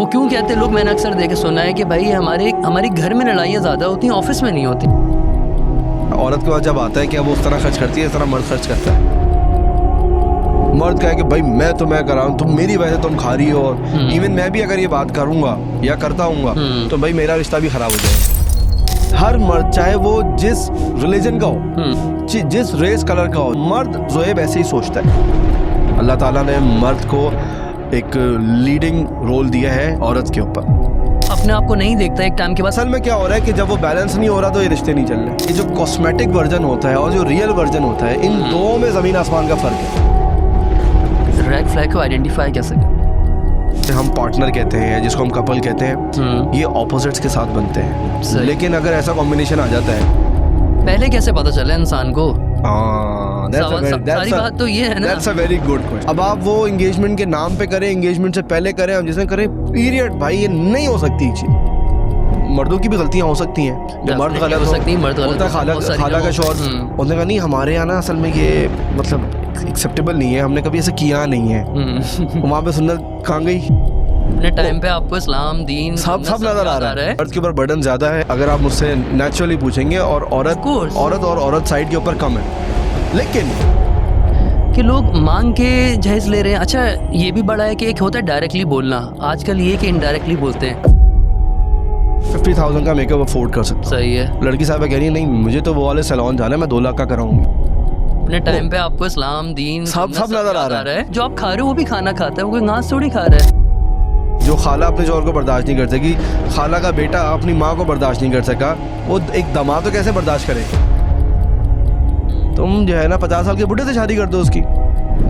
वो क्यों कहते हैं लोग, मैंने अक्सर देखे सुना है कि भाई हमारी घर में लड़ाइयाँ ज़्यादा होती हैं, ऑफिस में नहीं होती। औरत के पास जब आता है कि अब वो उस तरह खर्च करती है इस तरह मर्द खर्च करता है। मर्द कहे कि भाई मैं कर रहा हूँ, तुम मेरी वजह से तुम खा रही हो, और इवन मैं भी अगर ये बात करूंगा या करता हूँ तो भाई मेरा रिश्ता भी खराब हो जाएगा। हर मर्द चाहे वो जिस रिलीजन का हो, जिस रेस कलर का हो, मर्द ज़ोएब ऐसे ही सोचता है। अल्लाह ताला ने मर्द को एक लीडिंग रोल दिया है औरत के ऊपर। अपने आप को नहीं देखता एक टाइम के बाद। असल में क्या हो रहा है कि जब वो बैलेंस नहीं हो रहा तो ये रिश्ते नहीं चल रहे। ये जो कॉस्मेटिक वर्जन होता है और जो रियल वर्जन होता है, इन दो में ज़मीन आसमान का फ़र्क है। रेड फ्लैग को आइडेंटिफाई कैसे? हम पार्टनर कहते हैं, जिसको हम कपल कहते हैं, ये ऑपोजिट्स के साथ बनते हैं। लेकिन अगर ऐसा कॉम्बिनेशन आ जाता है, पहले कैसे पता चला इंसान को? सारी बात तो ये है ना। That's a very good question. अब आप वो एंगेजमेंट के नाम पे करें, एंगेजमेंट से पहले करें, हम जिसमें करें, पीरियड, भाई ये नहीं हो सकती चीज। मर्दों की भी गलतियां हो सकती हैं, जो मर्द गलत हो सकती है, मर्द गलत होता है। खाला का शौहर उन्होंने कहा नहीं हमारे यहाँ ना असल में ये मतलब एक्सेप्टेबल नहीं है, हमने कभी ऐसे किया नहीं है। वहाँ पे सुन्नत कहाँ गई? अपने टाइम पे आपको इस्लाम दीन सब नजर आ रहा है। मर्द के ऊपर बर्डन ज्यादा है अगर आप मुझसे नेचुरली पूछेंगे, और औरत साइड के ऊपर कम है। लेकिन कि लोग मांग के जहेज ले रहे हैं। अच्छा ये भी बड़ा है कि एक होता है डायरेक्टली बोलना, आजकल ये कि इनडायरेक्टली बोलते हैं। 50,000 का मेकअप अफोर्ड कर सकता। सही है। लड़की साहब कह रही है नहीं मुझे तो वो वाले सैलून जाना है, मैं 2 लाख का कराऊंगी। अपने टाइम पे आपको इस्लाम दीन सब नजर आ रहा है। जो आप खा रहे हो वो भी खाना खाता है, वो कोई घास थोड़ी खा रहा है। जो खाला अपने जोर को बर्दाश्त नहीं कर सकी, खाला का बेटा अपनी माँ को बर्दाश्त नहीं कर सका, वो एक दामाद तो कैसे बर्दाश्त करे? तुम जो है ना 50 साल के बुढ़े से शादी कर दो उसकी।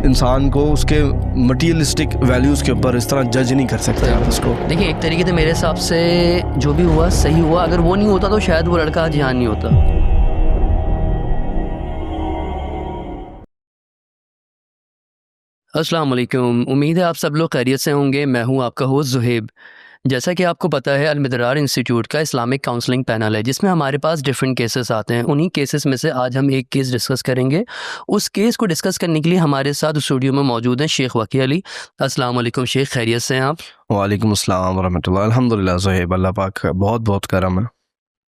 इंसान को उसके मटीरियलिस्टिक वैल्यूज के ऊपर इस तरह जज नहीं कर सकते आप उसको। देखिए एक तरीके से मेरे हिसाब से जो भी हुआ सही हुआ, अगर वो नहीं होता तो शायद वो लड़का आज यहाँ नहीं होता। अस्सलाम वालेकुम, उम्मीद है आप सब लोग खैरियत से होंगे। मैं हूं आपका होस्ट ज़ुहैब। जैसा कि आपको पता है, अल-मिदरार इंस्टीट्यूट का इस्लामिक काउंसलिंग पैनल है जिसमें हमारे पास डिफरेंट केसेस आते हैं। उन्हीं केसेस में से आज हम एक केस डिस्कस करेंगे। उस केस को डिस्कस करने के लिए हमारे साथ स्टूडियो में मौजूद हैं शेख वकी अली। अस्सलाम वालेकुम शेख, खैरियत से हैं आप? वालेकुम अस्सलाम व रहमतुल्लाह। अल्हम्दुलिल्लाह ज़ुहैब, अल्लाह पाक बहुत बहुत करम है।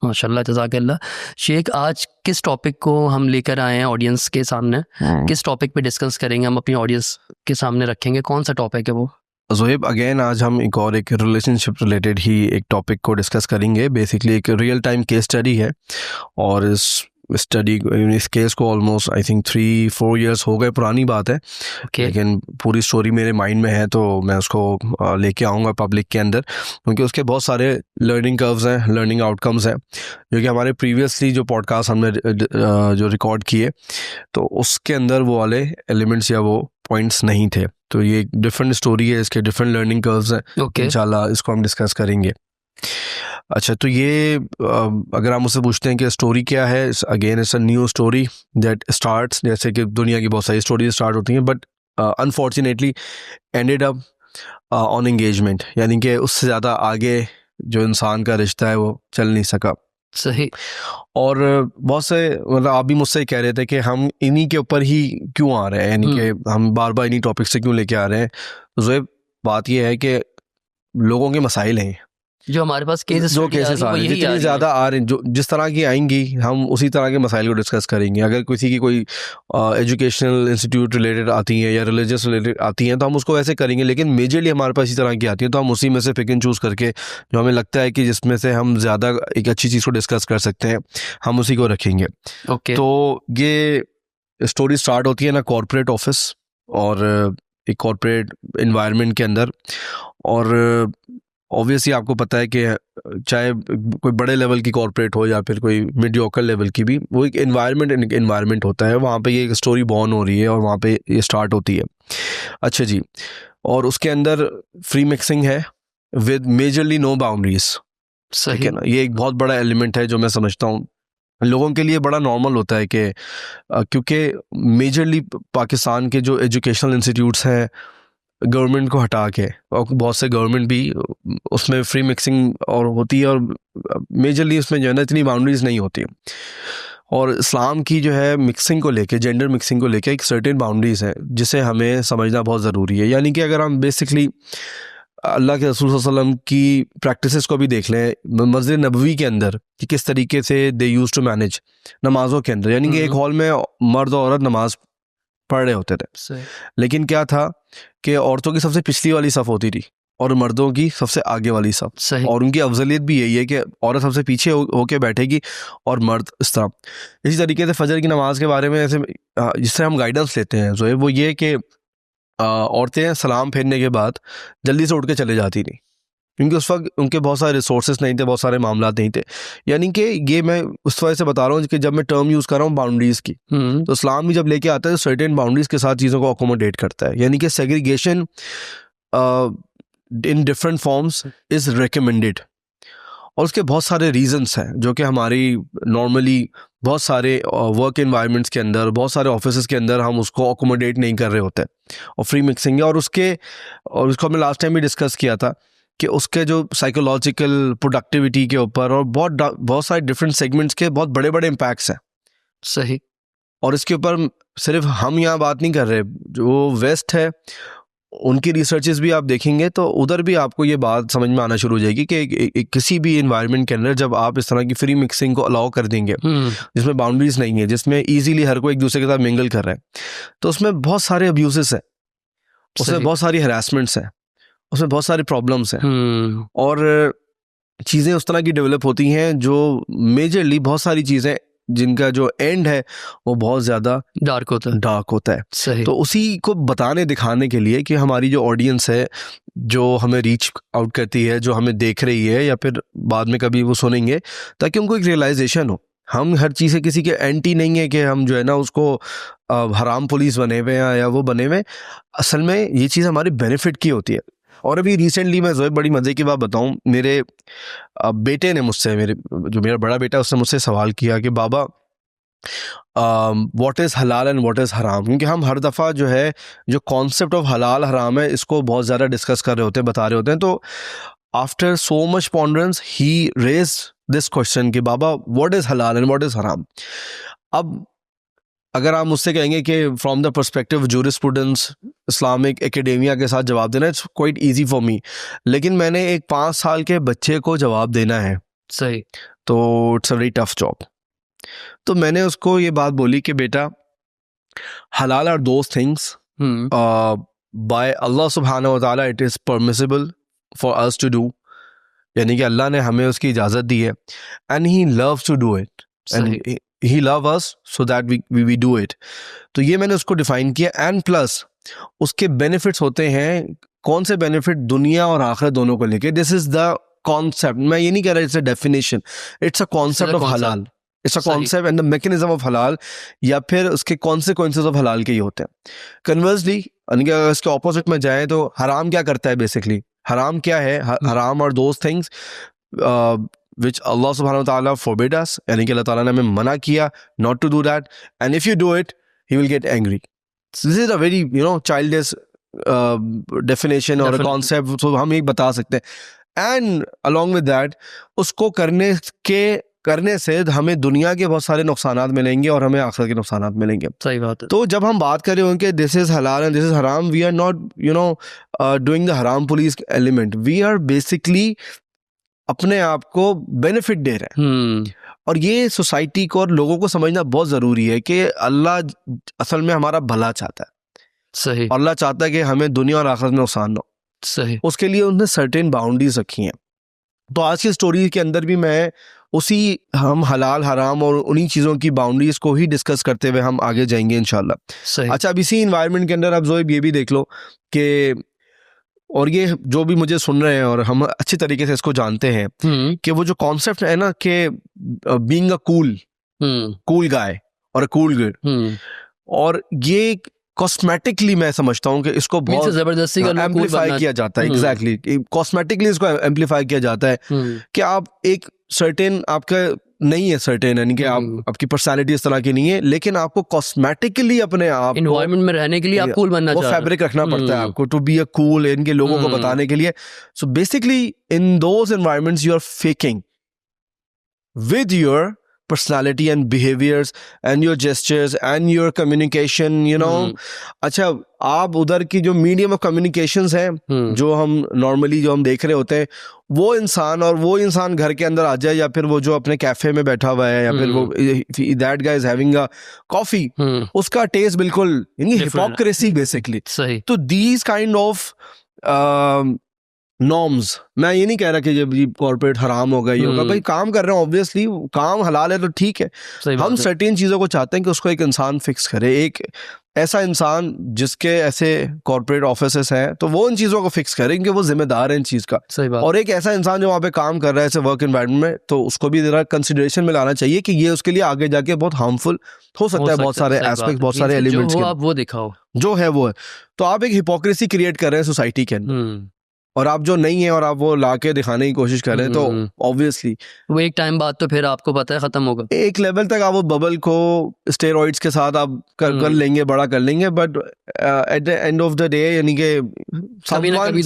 माशाल्लाह, जज़ाकल्लाह। शेख आज किस टॉपिक को हम लेकर आए हैं ऑडियंस के सामने? किस टॉपिक पे डिस्कस करेंगे, हम अपनी ऑडियंस के सामने रखेंगे? कौन सा टॉपिक है वो? ज़ुहैब अगेन आज हम एक रिलेशनशिप रिलेटेड ही एक टॉपिक को डिस्कस करेंगे। बेसिकली एक रियल टाइम केस स्टडी है, और इस केस को ऑलमोस्ट आई थिंक 3-4 ईयर्स हो गए, पुरानी बात है। लेकिन पूरी स्टोरी मेरे माइंड में है तो मैं उसको लेके आऊँगा पब्लिक के अंदर, क्योंकि उसके बहुत सारे लर्निंग कर्व्स हैं, लर्निंग आउटकम्स हैं, जो कि हमारे प्रीवियसली जो पॉडकास्ट हमने जो रिकॉर्ड किए तो उसके अंदर वो वाले एलिमेंट्स या वो पॉइंट्स नहीं थे। तो ये एक डिफरेंट स्टोरी है, इसके डिफरेंट लर्निंग कर्व्स हैं। इंशाल्लाह इसको हम डिस्कस करेंगे। अच्छा, तो ये अगर आप मुझसे पूछते हैं कि स्टोरी क्या है, again it's a new story that starts, जैसे कि दुनिया की बहुत सारी स्टोरीज स्टार्ट होती हैं, but unfortunately ended up on engagement, यानी कि उससे ज़्यादा आगे जो इंसान का रिश्ता है वो चल नहीं सका। सही। और बहुत से मतलब आप भी मुझसे कह रहे थे कि हम इन्हीं के ऊपर ही क्यों आ रहे हैं, यानी कि हम बार बार इन्हीं टॉपिक से क्यों लेके आ रहे हैं। तो बात ये है कि लोगों के मसाइल हैं, जो हमारे पास केसेस आ रहे हैं, जितनी ज़्यादा आ रहे हैं, जो जिस तरह की आएंगी हम उसी तरह के मसाइल को डिस्कस करेंगे। अगर किसी की कोई एजुकेशनल इंस्टीट्यूट रिलेटेड आती हैं या रिलीजियस रिलेटेड आती हैं तो हम उसको वैसे करेंगे, लेकिन मेजरली हमारे पास इसी तरह की आती हैं तो हम उसी में से पिक एंड चूज़ करके जो हमें लगता है कि जिसमें से हम ज़्यादा एक अच्छी चीज़ को डिस्कस कर सकते हैं, हम उसी को रखेंगे। तो ये स्टोरी स्टार्ट होती है ना कॉर्पोरेट ऑफिस और एक कॉर्पोरेट इन्वायरमेंट के अंदर। और ऑब्वियसली आपको पता है कि चाहे कोई बड़े लेवल की कॉर्पोरेट हो या फिर कोई मीडियोकर लेवल की भी, वो एक इन्वायरमेंट होता है। वहाँ पे ये एक स्टोरी बॉर्न हो रही है और वहाँ पे ये स्टार्ट होती है। अच्छा जी, और उसके अंदर फ्री मिक्सिंग है विद मेजरली नो बाउंड्रीज। सही है ना, ये एक बहुत बड़ा एलिमेंट है जो मैं समझता हूँ लोगों के लिए बड़ा नॉर्मल होता है कि क्योंकि मेजरली पाकिस्तान के जो एजुकेशनल इंस्टीट्यूट्स हैं गवर्नमेंट को हटा के, और बहुत से गवर्नमेंट भी उसमें फ्री मिक्सिंग और होती है, और मेजरली उसमें जो है ना इतनी बाउंड्रीज नहीं होती। और इस्लाम की जो है मिक्सिंग को लेके, जेंडर मिक्सिंग को लेके एक सर्टेन बाउंड्रीज है जिसे हमें समझना बहुत ज़रूरी है। यानी कि अगर हम बेसिकली अल्लाह के रसूल सल्लल्लाहु अलैहि वसल्लम की प्रैक्टिसेस को भी देख लें, मस्जिद नबवी के अंदर कि किस तरीके से दे यूज टू मैनेज नमाजों के अंदर, यानी कि एक हॉल में मर्द और औरत नमाज पढ़ रहे होते थे, लेकिन क्या था कि औरतों की सबसे पिछली वाली सफ़ होती थी और मर्दों की सबसे आगे वाली सफ़, और उनकी अफजलियत भी यही है कि औरत सबसे पीछे होके बैठेगी और मर्द इस तरह। इसी तरीके से फजर की नमाज के बारे में ऐसे जिससे हम गाइडेंस लेते हैं जो है वो ये कि औरतें सलाम फेरने के बाद जल्दी से उठ के चले जाती थी, क्योंकि उस वक्त उनके बहुत सारे रिसोर्सेज नहीं थे, बहुत सारे मामला नहीं थे। यानी कि ये मैं उस वजह से बता रहा हूँ कि जब मैं टर्म यूज़ कर रहा हूँ बाउंड्रीज़ की, तो इस्लाम भी जब लेके आता है तो सर्टेन बाउंड्रीज़ के साथ चीज़ों को अकोमोडेट करता है, यानी कि segregation in different forms is recommended. और उसके बहुत सारे रीजंस हैं जो कि हमारी नॉर्मली बहुत सारे वर्क एनवायरनमेंट्स के अंदर, बहुत सारे ऑफिसेज के अंदर हम उसको अकोमोडेट नहीं कर रहे होते और फ्री मिक्सिंग है। और उसको हमने लास्ट टाइम भी डिस्कस किया था कि उसके जो साइकोलॉजिकल प्रोडक्टिविटी के ऊपर और बहुत सारे डिफरेंट सेगमेंट्स के बहुत बड़े बड़े इम्पैक्ट्स हैं। सही। और इसके ऊपर सिर्फ हम यहाँ बात नहीं कर रहे, जो वेस्ट है उनकी रिसर्चेस भी आप देखेंगे तो उधर भी आपको ये बात समझ में आना शुरू हो जाएगी कि किसी भी एनवायरनमेंट के अंदर जब आप इस तरह की फ्री मिक्सिंग को अलाउ कर देंगे, जिसमें बाउंड्रीज नहीं है, जिसमें इजीली हर कोई एक दूसरे के साथ मिंगल कर रहे हैं, तो उसमें बहुत सारे अब्यूजेस हैं, उसमें बहुत सारी हरासमेंट्स हैं, उसमें बहुत सारी प्रॉब्लम्स हैं और चीज़ें उस तरह की डेवलप होती हैं जो मेजरली बहुत सारी चीज़ें जिनका जो एंड है वो बहुत ज़्यादा डार्क होता है। सही। तो उसी को बताने दिखाने के लिए कि हमारी जो ऑडियंस है, जो हमें रीच आउट करती है, जो हमें देख रही है या फिर बाद में कभी वो सुनेंगे, ताकि उनको एक रियलाइजेशन हो। हम हर चीज़ से किसी के एंटी नहीं है कि हम जो है ना उसको हराम पुलिस बने हुए हैं या वो बने हुए, असल में ये चीज़ हमारे बेनिफिट की होती है। और अभी रिसेंटली मैं जो बड़ी मज़े की बात बताऊं, मेरे बेटे ने मुझसे, मेरा बड़ा बेटा, उसने मुझसे सवाल किया कि बाबा व्हाट इज़ हलाल एंड व्हाट इज़ हराम, क्योंकि हम हर दफ़ा जो है जो कॉन्सेप्ट ऑफ हलाल हराम है इसको बहुत ज़्यादा डिस्कस कर रहे होते हैं, बता रहे होते हैं। तो after so much ponderance he raised this question कि बाबा व्हाट इज़ हलाल एंड व्हाट इज़ हराम। अब अगर आप मुझसे कहेंगे कि from the perspective jurisprudence Islamic academia के साथ जवाब देना, it's quite easy for me, लेकिन मैंने एक 5 साल के बच्चे को जवाब देना है। सही। तो it's a very tough job. तो मैंने उसको ये बात बोली कि बेटा, हलाल are those things by Allah सुब्हानहू व तआला it is permissible for us to do, यानी कि अल्लाह ने हमें उसकी इजाज़त दी है, and he loves to do it and he love us so that we do it। तो ये मैंने उसको डिफाइन किया, एंड प्लस उसके बेनिफिट्स होते हैं। कौन से बेनिफिट? दुनिया और आखिरत दोनों को लेके। This is the concept. मैं ये नहीं कह रहा it's a definition, it's a concept of हलाल, it's a concept and the mechanism of हलाल, या फिर उसके कॉन्सिक्वेंसेज ऑफ हलाल के ही होते हैं। कन्वर्सली यानी कि अगर इसके ऑपोजिट में जाएं तो हराम क्या करता है? बेसिकली हराम क्या है? हराम और those things which Allah subhanahu wa ta'ala forbid us, यानी कि अल्लाह ताला ने हमें मना किया not to do that, and if you do it he will get angry। So this is a very childish definition or a concept, so हम ये बता सकते हैं। and along with that उसको करने से हमें दुनिया के बहुत सारे नुकसानात मिलेंगे और हमें आखिरत के नुकसानात मिलेंगे। सही बात है। तो जब हम बात कर रहे होंगे दिस इज हलाल एंड दिस इज हराम, we are not doing the हराम police element, we are basically अपने आप को बेनिफिट दे रहे हैं। और ये सोसाइटी को और लोगों को समझना बहुत ज़रूरी है कि अल्लाह असल में हमारा भला चाहता है। सही। अल्लाह चाहता है कि हमें दुनिया और आखिरत में नुकसान ना हो। सही। उसके लिए उन्होंने सर्टेन बाउंड्रीज रखी हैं। तो आज की स्टोरी के अंदर भी मैं हम हलाल हराम और उन्हीं चीज़ों की बाउंड्रीज को ही डिस्कस करते हुए हम आगे जाएंगे इंशाल्लाह। अच्छा, अब इसी इन्वायरमेंट के अंदर आप ज़ोएब ये भी देख लो कि, और ये जो भी मुझे सुन रहे हैं और हम अच्छी तरीके से इसको जानते हैं कि वो जो कॉन्सेप्ट है ना कि बीइंग अ कूल गाय और अ कूल गर्ल, और ये कॉस्मेटिकली मैं समझता हूँ कि इसको बहुत जबरदस्ती एम्पलीफाई किया जाता है। एग्जैक्टली, कॉस्मेटिकली इसको एम्पलीफाई किया जाता है कि आप एक सर्टेन आपका नहीं है सर्टेन, यानी कि आपकी पर्सनालिटी इस तरह की नहीं है, लेकिन आपको कॉस्मेटिकली अपने आप एनवायरनमेंट में रहने के लिए आप कूल बनना चाहते हैं, वो फैब्रिक रखना पड़ता है आपको टू बी अ कूल, इनके लोगों को बताने के लिए। So basically in those environments you are faking with your personality and behaviors and your gestures and your communication, you know. अच्छा, आप उधर की जो medium of communications है, जो हम normally जो हम देख रहे होते हैं, वो इंसान घर के अंदर आ जाए, या फिर वो जो अपने कैफे में बैठा हुआ है, या फिर वो that guy is having a coffee, उसका टेस्ट बिल्कुल hypocrisy basically. सही. तो these kind of नॉर्म्स, मैं ये नहीं कह रहा कि जब कॉर्पोरेट हराम होगा ये होगा, भाई काम कर रहे हैं, ऑब्वियसली काम हलाल है तो ठीक है. हम सर्टेन चीज़ों को चाहते हैं कि उसको एक इंसान फिक्स करे, एक ऐसा इंसान जिसके ऐसे कॉर्पोरेट ऑफिसेस हैं, तो वो इन चीज़ों को फिक्स करे क्योंकि वो जिम्मेदार है इन चीज़ का. और एक ऐसा इंसान जो वहाँ पे काम कर रहा है ऐसे वर्क एनवायरनमेंट में, तो उसको भी ज़रा कंसिडरेशन में लाना चाहिए कि ये उसके लिए आगे जाके बहुत हार्मफुल हो सकता है. बहुत सारे एस्पेक्ट, बहुत सारे एलिमेंट्स, आप वो दिखाओ जो है वो है. तो आप एक हिपोक्रेसी क्रिएट कर रहे हैं सोसाइटी के अंदर, और आप जो नहीं है और आप वो लाके दिखाने की कोशिश कर रहे हैं, तो ऑब्वियसली वो एक टाइम बाद तो फिर आपको पता है खत्म होगा. एक लेवल तक आप वो बबल को स्टेरॉइड्स के साथ आप कर लेंगे, बड़ा कर लेंगे, but at the end of the day यानी कि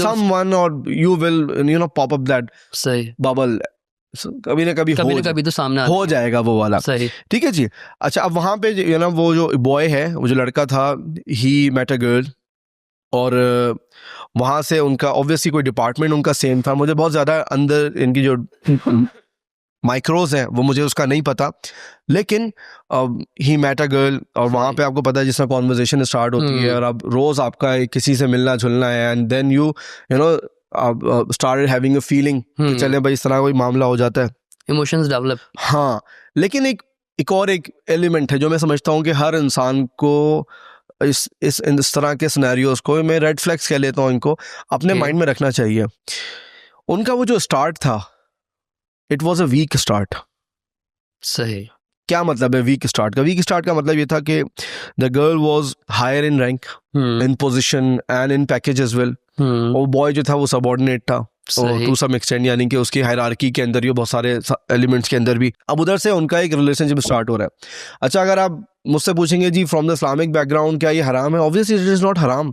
समवन और you will you know pop up that सही बबल, कभी ना कभी तो सामने हो जाएगा वो वाला. सही. ठीक है जी. अच्छा, अब वहां पे यू नो वो जो बॉय है, वो जो लड़का था, ही मेट अ गर्ल, और वहाँ से उनका ऑब्वियसली कोई डिपार्टमेंट उनका सेम था. मुझे बहुत ज़्यादा अंदर इनकी जो माइक्रोज हैं वो मुझे उसका नहीं पता, लेकिन ही मेट अ गर्ल, और वहाँ पे आपको पता है जिसमें कॉन्वर्जेशन स्टार्ट होती है, और अब रोज़ आपका किसी से मिलना जुलना है, and then you know started having a feeling कि चले भाई इस तरह कोई मामला हो जाता है, इमोशंस डेवलप. हाँ, लेकिन एक और एक एलिमेंट है जो मैं समझता हूँ कि हर इंसान को इस तरह के सिनेरियोस को, मैं रेड फ्लैग्स कह लेता हूँ इनको, अपने माइंड में रखना चाहिए. उनका वो जो स्टार्ट था, it was a weak start. सही. क्या मतलब है वीक स्टार्ट का? वीक स्टार्ट का मतलब ये था कि the girl was higher in rank, in position and in package as well. और बॉय जो था वो सबऑर्डिनेट था टू सम एक्सटेंट, यानी कि उसकी हायरार्की के अंदर, ये बहुत सारे एलिमेंट्स के अंदर भी. अब उधर से उनका एक रिलेशनशिप स्टार्ट हो रहा है. अच्छा, अगर आप मुझसे पूछेंगे जी फ्रॉम द इस्लामिक बैकग्राउंड क्या ये हराम है, ऑब्वियसली इट इज नॉट हराम.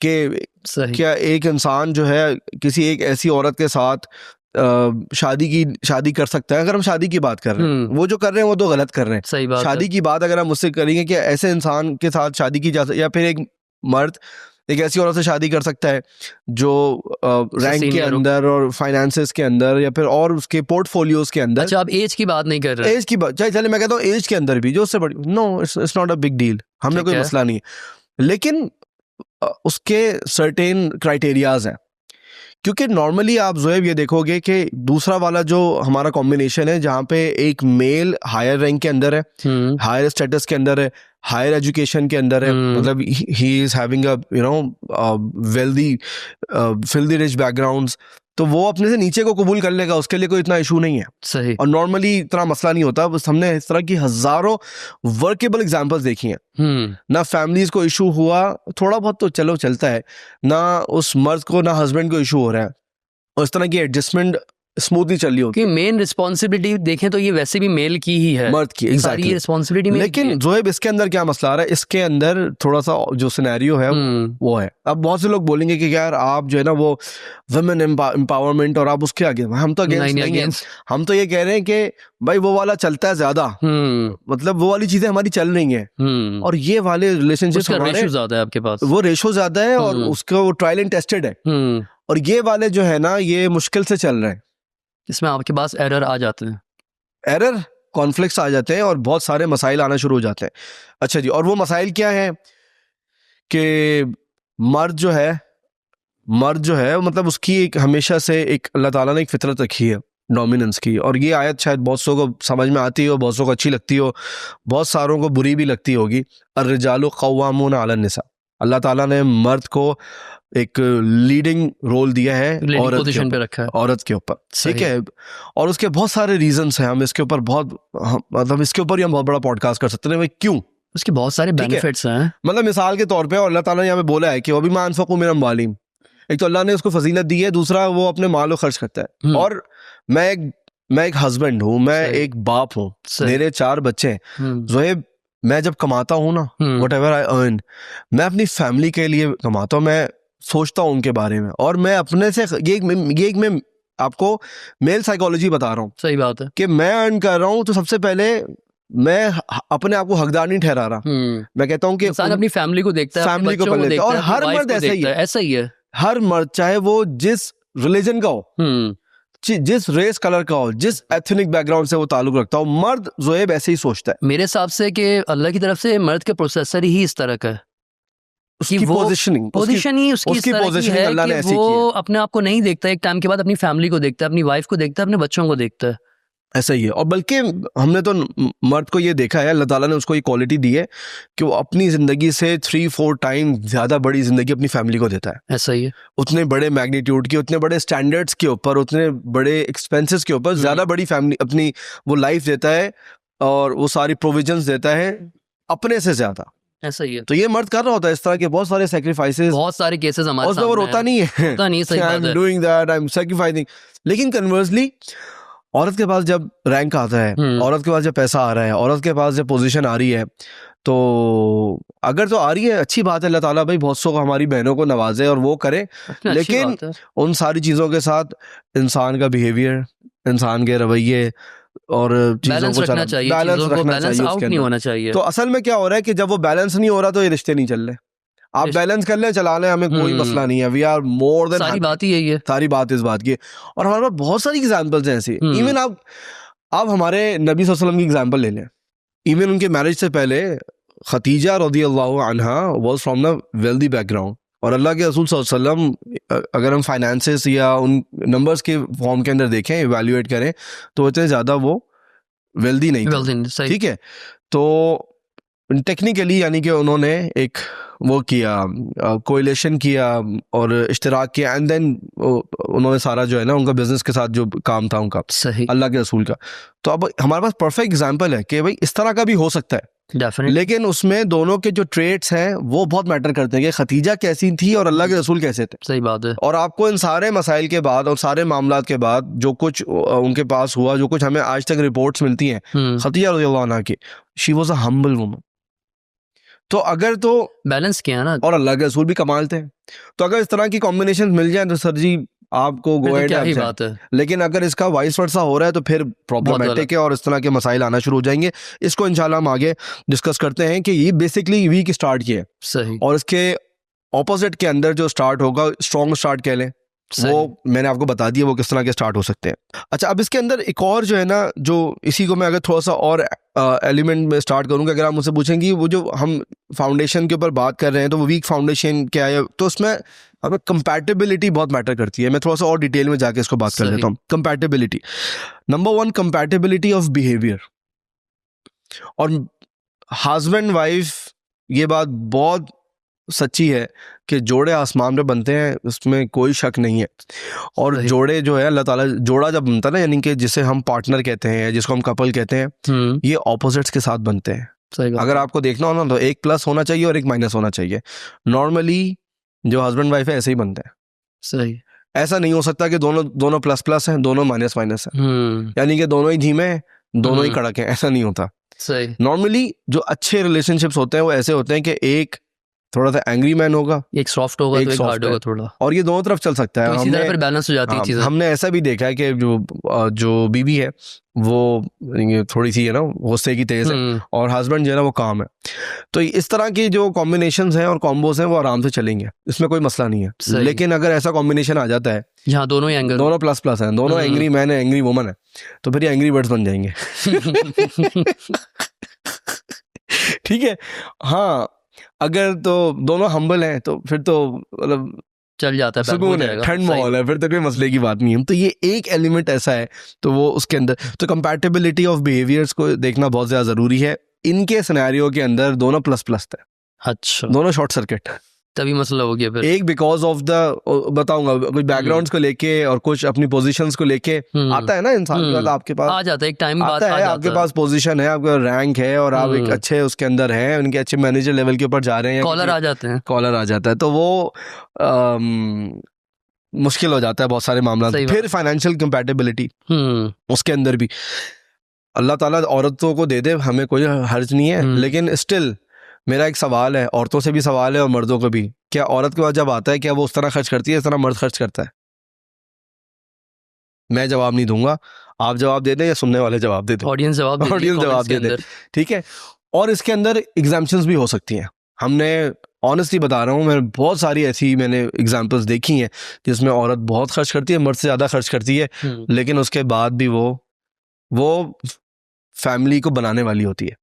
कि क्या एक इंसान जो है किसी एक ऐसी औरत के साथ शादी कर सकता है? अगर हम शादी की बात कर रहे हैं, वो जो कर रहे हैं वो तो गलत कर रहे हैं. सही बात. शादी की बात अगर हम मुझसे करेंगे कि ऐसे इंसान के साथ शादी की जा सकती, या फिर एक मर्द एक ऐसी औरत से शादी कर सकता है जो रैंक के अंदर और फाइनेंसेस के अंदर, या फिर और उसके पोर्टफोलियोज के अंदर. अच्छा, आप एज की बात नहीं कर रहे? एज की बात चले मैं कहता हूँ एज के अंदर भी जो उससे बड़ी, no it's not a big deal, हमने कोई मसला नहीं है, लेकिन उसके सर्टेन क्राइटेरियाज हैं. क्योंकि नॉर्मली आप ज़ोएब ये देखोगे कि दूसरा वाला जो हमारा कॉम्बिनेशन है, जहाँ पे एक मेल हायर रैंक के अंदर है, हायर स्टेटस के अंदर है, हायर एजुकेशन के अंदर है, मतलब he is having a you know wealthy filthy rich backgrounds, तो वो अपने से नीचे को कबूल कर लेगा, उसके लिए कोई इतना इशू नहीं है. सही. और नॉर्मली इतना मसला नहीं होता. बस हमने इस तरह की हजारों वर्केबल एग्जांपल्स देखी हैं. ना फैमिलीज को इशू हुआ, थोड़ा बहुत तो चलो चलता है, ना उस मर्द को ना हस्बैंड को इशू हो रहा है, और इस तरह की एडजस्टमेंट स्मूथली चल रही होती है. मेन रिस्पॉन्सिबिलिटी देखें तो ये वैसे भी मेल की ही है, मर्द की. सारी ये रिस्पॉन्सिबिलिटी. लेकिन ज़ोएब इसके अंदर क्या मसला आ रहा है, इसके अंदर थोड़ा सा जो सिनेरियो है वो है. अब बहुत से लोग बोलेंगे कि यार आप जो है ना वो वुमेन एम्पावरमेंट और आप उसके आगे, हम तो अगेंस्ट नहीं है. हम तो ये कह रहे हैं कि भाई वो वाला चलता है ज्यादा, मतलब वो वाली चीजें हमारी चल रही हैं, और ये वाले रिलेशनशिप रेशो ज्यादा है आपके पास, वो रेशो ज्यादा है, और उसका वो ट्रायल एंड टेस्टेड है, और ये वाले जो है ना ये मुश्किल से चल रहे हैं. इसमें आपके पास एरर आ जाते हैं, एरर कॉन्फ्लिक्ट्स आ जाते हैं, और बहुत सारे मसाइल आना शुरू हो जाते हैं. अच्छा जी, और वो मसाइल क्या है कि मर्द जो है मतलब उसकी एक हमेशा से एक अल्लाह ताला ने एक फितरत रखी है डोमिनेंस की, और ये आयत शायद बहुत सौ को समझ में आती हो, बहुत सौ को अच्छी लगती हो, बहुत सारों को बुरी भी लगती होगी. अर्रिजालु क़व्वामून अलन निसा, अल्लाह ताला ने मर्द को एक लीडिंग रोल दिया है पोजीशन पे रखा है औरत के ऊपर. ठीक है, और उसके बहुत सारे रीजंस हैं, हम इसके ऊपर मतलब इसके ऊपर ही हम बहुत बड़ा पॉडकास्ट कर सकते हैं. भाई क्यों? उसके बहुत सारे बेनिफिट्स हैं. मतलब मिसाल के तौर पे अल्लाह ताला ने यहाँ पे बोला है कि वबी मा अनफ़क़ू मिन अम्वालिहिम, एक तो अल्लाह ने उसको फजीलत दी है, दूसरा वो अपने माल खर्च करता है. और मैं एक हस्बैंड हूँ, मैं एक बाप हूँ, मेरे 4 बच्चे हैं. ज़ोएब, मैं जब कमाता हूँ ना, वट एवर आई अर्न, मैं अपनी फैमिली के लिए कमाता हूँ, मैं सोचता हूँ उनके बारे में, और मैं अपने से ये एक मैं आपको मेल साइकोलॉजी बता रहा हूँ सही बात है। कि मैं अर्न कर रहा हूँ तो सबसे पहले मैं अपने आप को हकदार नहीं ठहरा रहा। मैं कहता हूँ कि इंसान अपनी फैमिली को देखता है, फैमिली को बच्चों पहले देखता और है, हर मर्द ऐसा ही है, ऐसा ही है। हर मर्द चाहे वो जिस रिलीजन का हो, जिस रेस कलर का हो, जिस एथनिक बैकग्राउंड से वो ताल्लुक रखता हो, मर्द ज़ोएब ऐसे ही सोचता है। मेरे हिसाब से कि अल्लाह की तरफ से मर्द के प्रोसेसर ही इस तरह का है, उसकी पोजीशनिंग, पोजीशन ही उसकी इस तरह की है अल्लाह ने कि ऐसी की वो है। अपने आप को नहीं देखता, एक टाइम के बाद अपनी फैमिली को देखता है, अपनी वाइफ को देखता है, अपने बच्चों को देखता है। ऐसा ही है। और बल्कि हमने तो मर्द को ये देखा है, अल्लाह ताला ने उसको ये क्वालिटी दी है कि वो अपनी ज़िंदगी से 3-4 टाइम ज़्यादा बड़ी ज़िंदगी अपनी फैमिली को देता है। ऐसा ही है। उतने बड़े मैग्नीट्यूड की, उतने बड़े स्टैंडर्ड्स के ऊपर, उतने बड़े एक्सपेंसेस के ऊपर ज़्यादा बड़ी फैमिली अपनी वो लाइफ देता है और वो सारी प्रोविजंस देता है अपने से ज़्यादा। ऐसा ही है। तो ये मर्द कर रहा होता है इस तरह के बहुत सारे सेक्रीफाइसेस, बहुत सारे केसेस हमारे सामने वो रोता नहीं है, रोता नहीं, सही बात है। Doing that, I am sacrificing. लेकिन कन्वर्सली औरत के पास जब रैंक आता है, औरत के पास जब पैसा आ रहा है, औरत के पास जब पोजीशन आ रही है, तो अगर तो आ रही है अच्छी बात है, अल्लाह ताला भाई बहुत सौ को हमारी बहनों को नवाजे और वो करे, लेकिन उन सारी चीज़ों के साथ इंसान का बिहेवियर, इंसान के रवैये और चीज़ों को रखना चाहिए, बैलेंस रखना चाहिए, आउट नहीं होना चाहिए। तो असल में क्या हो रहा है कि जब वो बैलेंस नहीं हो रहा तो ये रिश्ते नहीं चल रहे। आप बैलेंस कर लें, चला लें, हमें कोई मसला नहीं है। वी आर मोर देन, सारी बात ही यही है, सारी बात इस बात की। और हमारे पास बहुत सारी एग्जांपल्स हैं ऐसी। इवन आप हमारे नबी सल्लल्लाहु अलैहि वसल्लम की एग्जांपल ले लें। इवन उनके मैरिज से पहले खतीजा रज़ियल्लाहु अन्हा was from the wealthy background, और अल्लाह के रसूल सल्लल्लाहु अलैहि वसल्लम अगर हम फाइनेंसेस या उन नंबर्स के फॉर्म के अंदर देखें, इवैल्यूएट करें, तो इतने ज़्यादा वो वेल्दी नहीं थे। ठीक है, तो टेक्निकली यानी कि उन्होंने एक वो किया, कोएलिशन किया और इश्तिराक किया, एंड देन उन्होंने सारा जो है ना उनका बिजनेस के साथ जो काम था उनका, सही अल्लाह के रसूल का। तो अब हमारे पास परफेक्ट एग्जांपल है कि भाई इस तरह का भी हो सकता है, लेकिन उसमें दोनों के जो ट्रेट्स हैं वो बहुत मैटर करते हैं कि खतीजा कैसी थी और अल्लाह के रसूल कैसे थे। सही बात है। और आपको इन सारे मसाइल के बाद और सारे मामलात के बाद जो कुछ उनके पास हुआ, जो कुछ हमें आज तक रिपोर्ट्स मिलती हैं खतीजा रज़ियल्लाहु अन्हा की, she was a humble woman. तो अगर तो बैलेंस किया ना, और अल्लाह के रसूल भी कमाल थे, तो अगर इस तरह की कॉम्बिनेशन मिल जाए तो सर जी आपको गो एहेड, क्या ही बात है। लेकिन अगर इसका वाइस वर्सा हो रहा है तो फिर प्रॉब्लमेटिक है और इस तरह के मसाइल आना शुरू हो जाएंगे। इसको इंशाल्लाह हम आगे डिस्कस करते हैं कि ये बेसिकली वीक स्टार्ट किया है, सही, और इसके ऑपोजिट के अंदर जो स्टार्ट होगा, स्ट्रॉन्ग स्टार्ट कह लें, वो मैंने आपको बता दिया वो किस तरह के स्टार्ट हो सकते हैं। अच्छा, अब इसके अंदर एक और जो है ना, जो इसी को मैं अगर थोड़ा सा और एलिमेंट में स्टार्ट करूँगा, अगर आप मुझसे पूछेंगे वो जो हम फाउंडेशन के ऊपर बात कर रहे हैं तो वो वीक फाउंडेशन क्या है, तो उसमें हमें कंपैटिबिलिटी बहुत मैटर करती है। मैं थोड़ा सा और डिटेल में जाके इसको बात कर लेता हूँ। Compatibility, number 1, compatibility of behaviour. और हस्बैंड वाइफ, ये बात बहुत सच्ची है कि जोड़े आसमान पे बनते हैं, उसमें कोई शक नहीं है। और जोड़े जो है अल्लाह ताला, जोड़ा जब बनता है ना, यानी कि जिसे हम पार्टनर कहते हैं, जिसको हम कपल कहते हैं, ये ऑपोजिट्स के साथ बनते हैं। अगर आपको देखना हो ना तो एक प्लस होना चाहिए और एक माइनस होना चाहिए। नॉर्मली जो हस्बैंड वाइफ है ऐसे ही बनते हैं। सही, ऐसा नहीं हो सकता कि दोनों प्लस प्लस हैं, दोनों माइनस माइनस हैं, यानी कि दोनों ही धीमे हैं, दोनों ही कड़क हैं, ऐसा नहीं होता। सही, नॉर्मली जो अच्छे रिलेशनशिप्स होते हैं वो ऐसे होते हैं कि एक थोड़ा सा एंग्री मैन होगा, एक सॉफ्ट होगा, एक हार्ड होगा थोड़ा, और ये दोनों तरफ चल सकता है। तो इसी तरह फिर बैलेंस हो जाती है चीजें। हमने ऐसा भी देखा है कि जो बीवी है वो थोड़ी सी है ना गुस्से की तेज है, और हस्बैंड जो है ना वो काम है। तो इस तरह की जो कॉम्बिनेशंस हैं और कॉम्बोज हैं वो आराम से चलेंगे, इसमें कोई मसला नहीं है। लेकिन अगर ऐसा कॉम्बिनेशन आ जाता है जहाँ दोनों ही एंगल, दोनों प्लस प्लस हैं, दोनों एंग्री मैन है, एंग्री वुमन है, तो फिर ये एंग्री बर्ड्स बन जाएंगे। ठीक है, हाँ, अगर तो दोनों हम्बल हैं तो फिर तो मतलब चल जाता है, सुकून है, ठंड माहौल है, फिर तो कोई मसले की बात नहीं है। तो ये एक एलिमेंट ऐसा है, तो वो उसके अंदर तो कंपैटिबिलिटी ऑफ बिहेवियर्स को देखना बहुत ज़्यादा ज़रूरी है। इनके सिनेरियो के अंदर दोनों प्लस प्लस थे, अच्छा, दोनों शॉर्ट सर्किट, तभी मसला हो गया फिर। एक बिकॉज ऑफ द, बताऊंगा, कुछ बैकग्राउंड्स को लेके और कुछ अपनी पोजीशंस को लेके आता है ना इंसान के पास, आपके पास आ जाता है एक टाइम आता है, आपके पास पोजीशन है, आपका रैंक है और आप एक अच्छे उसके अंदर हैं, उनके अच्छे मैनेजर लेवल के ऊपर जा रहे हैं, कॉलर आ जाते हैं, कॉलर आ जाता है, तो वो मुश्किल हो जाता है बहुत सारे मामला। फिर फाइनेंशियल कंपैटिबिलिटी, उसके अंदर भी अल्लाह ताला औरतों को दे दे, हमें कोई हर्ज नहीं है, लेकिन स्टिल मेरा एक सवाल है, औरतों से भी सवाल है और मर्दों को भी, क्या औरत के पास जब आता है क्या वो उस तरह खर्च करती है इस तरह मर्द खर्च करता है? मैं जवाब नहीं दूंगा, आप जवाब दे दें या सुनने वाले जवाब दे दें, ऑडियंस जवाब दे ऑडियंस जवाब दे दे, ठीक है। और इसके अंदर एग्जाम्पशंस भी हो सकती हैं। हमने ऑनेस्टली बता रहा हूँ, मैं बहुत सारी ऐसी मैंने एग्जाम्पल्स देखी हैं जिसमें औरत बहुत खर्च करती है, मर्द से ज़्यादा खर्च करती है, लेकिन उसके बाद भी वो फैमिली को बनाने वाली होती है,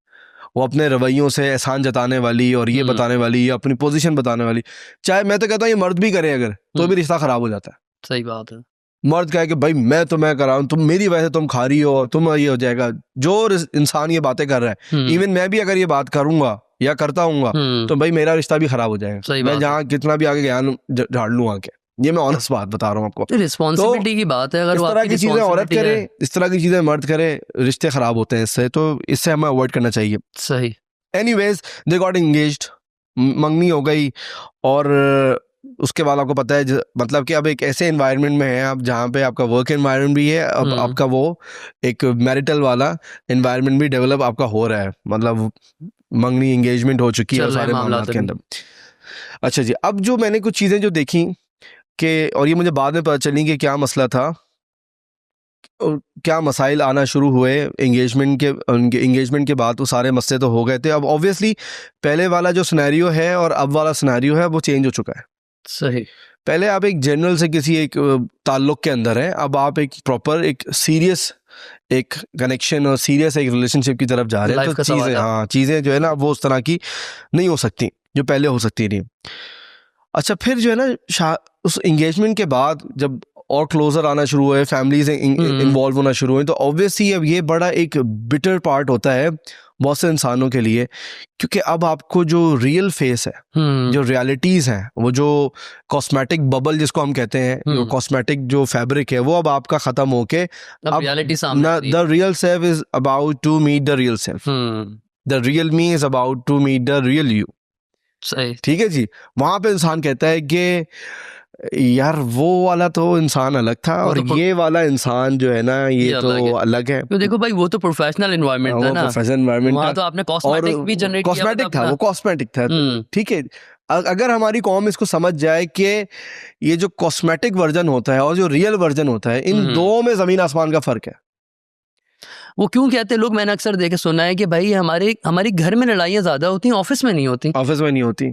वो अपने रवैयों से एहसान जताने वाली और ये बताने वाली, या अपनी पोजीशन बताने वाली। चाहे मैं तो कहता हूँ ये मर्द भी करे अगर, तो भी रिश्ता खराब हो जाता है। सही बात है। मर्द कहे कि भाई मैं कर रहा हूँ, तुम मेरी वजह से तुम खा रही हो, तुम ये हो जाएगा। जो इंसान ये बातें कर रहा है, इवन मैं भी अगर ये बात करूंगा या करता हूँ तो भाई मेरा रिश्ता भी खराब हो जाएगा। मैं जहाँ कितना भी आगे ज्ञान झाड़ लूँ आके, ये मैं ऑनेस्ट बात बता रहा हूँ आपको। रिस्पॉन्सिबिलिटी की बात है, अगर इस तरह की चीजें औरत करे, इस तरह की चीजें मर्द करे, रिश्ते खराब होते हैं इससे, तो इससे हमें अवॉइड करना चाहिए। सही। एनीवेज दे गॉट एंगेज्ड, मंगनी हो गई, और उसके बाद आपको पता है मतलब कि अब एक ऐसे एनवायरनमेंट में है आप जहाँ पे आपका वर्क एनवायरनमेंट भी है, अब आपका वो एक मैरिटल वाला एनवायरनमेंट भी डेवलप आपका हो रहा है, मतलब मंगनी एंगेजमेंट हो चुकी है सारे मामलों के अंदर। अच्छा जी, अब जो मैंने कुछ चीज़ें जो देखी कि, और ये मुझे बाद में पता चली कि क्या मसला था, क्या मसाइल आना शुरू हुए एंगेजमेंट के बाद, तो सारे मसले तो हो गए थे। अब ऑब्वियसली पहले वाला जो सिनेरियो है और अब वाला सिनेरियो है वो चेंज हो चुका है। सही। पहले आप एक जनरल से किसी एक ताल्लुक के अंदर हैं, अब आप एक प्रॉपर एक सीरियस एक कनेक्शन और सीरियस एक रिलेशनशिप की तरफ जा रहे हैं। तो चीज़ें जो है ना वो उस तरह की नहीं हो सकती जो पहले हो सकती थी। अच्छा, फिर जो है ना उस एंगेजमेंट के बाद जब और क्लोजर आना शुरू हुए, फैमिलीज इन्वॉल्व होना शुरू हुए, तो ऑब्वियसली अब ये बड़ा एक बिटर पार्ट होता है बहुत से इंसानों के लिए, क्योंकि अब आपको जो रियल फेस है, जो रियलिटीज हैं, वो जो कॉस्मेटिक बबल जिसको हम कहते हैं, जो कॉस्मेटिक जो फैब्रिक है, वो अब आपका खत्म होके अब रियलिटी सामने, the real self is about to meet the real self, the real me is about to meet the real you. सही, ठीक है जी। वहां पे इंसान कहता है कि यार वो वाला तो इंसान अलग था और ये वाला इंसान जो है ना ये तो अलग है। तो देखो भाई, वो तो प्रोफेशनल एनवायरनमेंट था ना, प्रोफेशनल एनवायरनमेंट था, तो आपने कॉस्मेटिक भी जनरेट किया, कॉस्मेटिक था, वो कॉस्मेटिक था। ठीक है, अगर हमारी कौम इसको समझ जाए कि ये जो कॉस्मेटिक वर्जन होता है और जो रियल वर्जन होता है, इन दो में जमीन आसमान का फर्क है। वो क्यों कहते हैं लोग, मैंने अक्सर देखे सुना है कि भाई हमारे घर में लड़ाइयाँ ज्यादा होती हैं, ऑफिस में नहीं होती। ऑफिस में नहीं होती,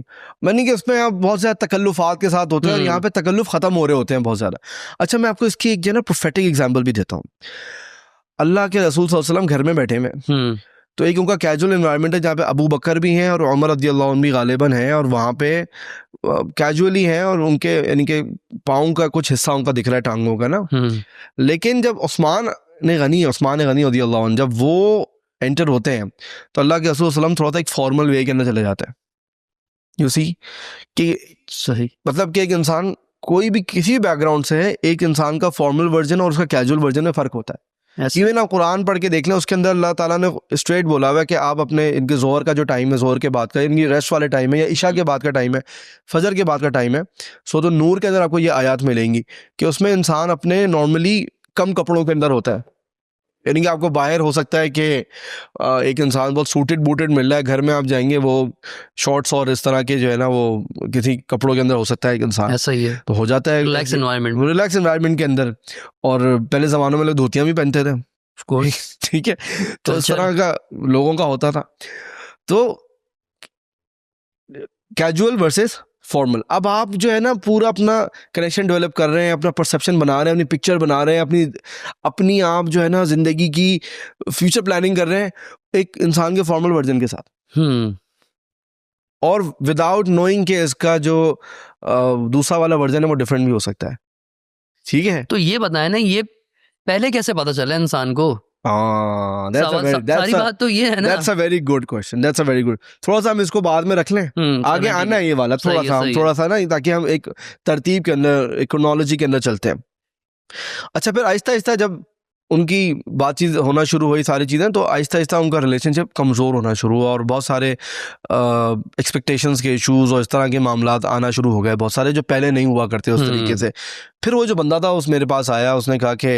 मैंने कि उसमें आप बहुत ज्यादा तकल्लुफात के साथ होते हैं और यहाँ पे तकल्लुफ खत्म हो रहे होते हैं बहुत ज्यादा। अच्छा, मैं आपको इसकी एक जो है ना प्रोफेटिक एग्जांपल भी देता हूँ। अल्लाह के रसूल सल्लल्लाहु अलैहि वसल्लम घर में बैठे हैं, तो एक उनका कैजुअल एनवायरनमेंट है जहाँ पे अबू बकर भी हैं और उमर रज़ियल्लाहु अन्हु भी गालिबन हैं, और वहाँ पे कैजुअली हैं और उनके यानी कि पाँव का कुछ हिस्सा उनका दिख रहा है, टांगों का ना। लेकिन जब उस्मान गनी रज़ियल्लाहु अन्हु जब वो एंटर होते हैं तो अल्लाह के रसूल सल्लम थोड़ा सा एक फॉर्मल वे के अंदर चले जाते हैं। यू सी कि सही मतलब कि एक इंसान कोई भी किसी बैकग्राउंड से है, एक इंसान का फॉर्मल वर्जन और उसका कैजुअल वर्जन में फ़र्क होता है। इवन आप कुरान पढ़ के देख लें, उसके अंदर अल्लाह ताला ने स्ट्रेट बोला हुआ है कि आप अपने इनके जोहर का जो टाइम है, जोहर के बाद का, इनकी रेस्ट वाले टाइम है, या इशा के बाद का टाइम है, फजर के बाद का टाइम है, सो तो नूर के अंदर आपको ये आयत मिलेंगी कि उसमें इंसान अपने नॉर्मली कम कपड़ों के अंदर होता है। यानी कि आपको बाहर हो सकता है कि एक इंसान बहुत सूटेड बूटेड मिल रहा है, घर में आप जाएंगे वो शॉर्ट्स और इस तरह के जो है ना वो किसी कपड़ों के अंदर हो सकता है एक इंसान, ऐसा ही है, तो हो जाता है रिलैक्स एनवायरनमेंट के अंदर। और पहले ज़मानों में लोग धोतियाँ भी पहनते थे, ठीक है, तो इस तरह का लोगों का होता था। तो कैजुअल वर्सेस फॉर्मल, अब आप जो है ना पूरा अपना कनेक्शन डेवलप कर रहे हैं, अपना परसेप्शन बना रहे हैं, अपनी पिक्चर बना रहे हैं, अपनी आप जो है ना जिंदगी की फ्यूचर प्लानिंग कर रहे हैं एक इंसान के फॉर्मल वर्जन के साथ, और विदाउट नोइंग के इसका जो दूसरा वाला वर्जन है वो डिफरेंट भी हो सकता है। ठीक है, तो ये बताएं ना, ये पहले कैसे पता चला इंसान को? सारी बात तो ये है ना। That's a very good question. That's a very good. थोड़ा सा हम इसको बाद में रख लें, आगे आना है ये वाला थोड़ा सा ना, ताकि हम एक तरतीब के अंदर, एक क्रोनोलॉजी के अंदर चलते हैं। अच्छा, फिर आहिस्ता आहिस्ता जब उनकी बातचीत होना शुरू हुई सारी चीज़ें, तो आहिस्ता आहिस्ता उनका रिलेशनशिप कमज़ोर होना शुरू हुआ और बहुत सारे एक्सपेक्टेशंस के इश्यूज़ और इस तरह के मामलात आना शुरू हो गए, बहुत सारे जो पहले नहीं हुआ करते उस तरीके से। फिर वो जो बंदा था उस मेरे पास आया, उसने कहा कि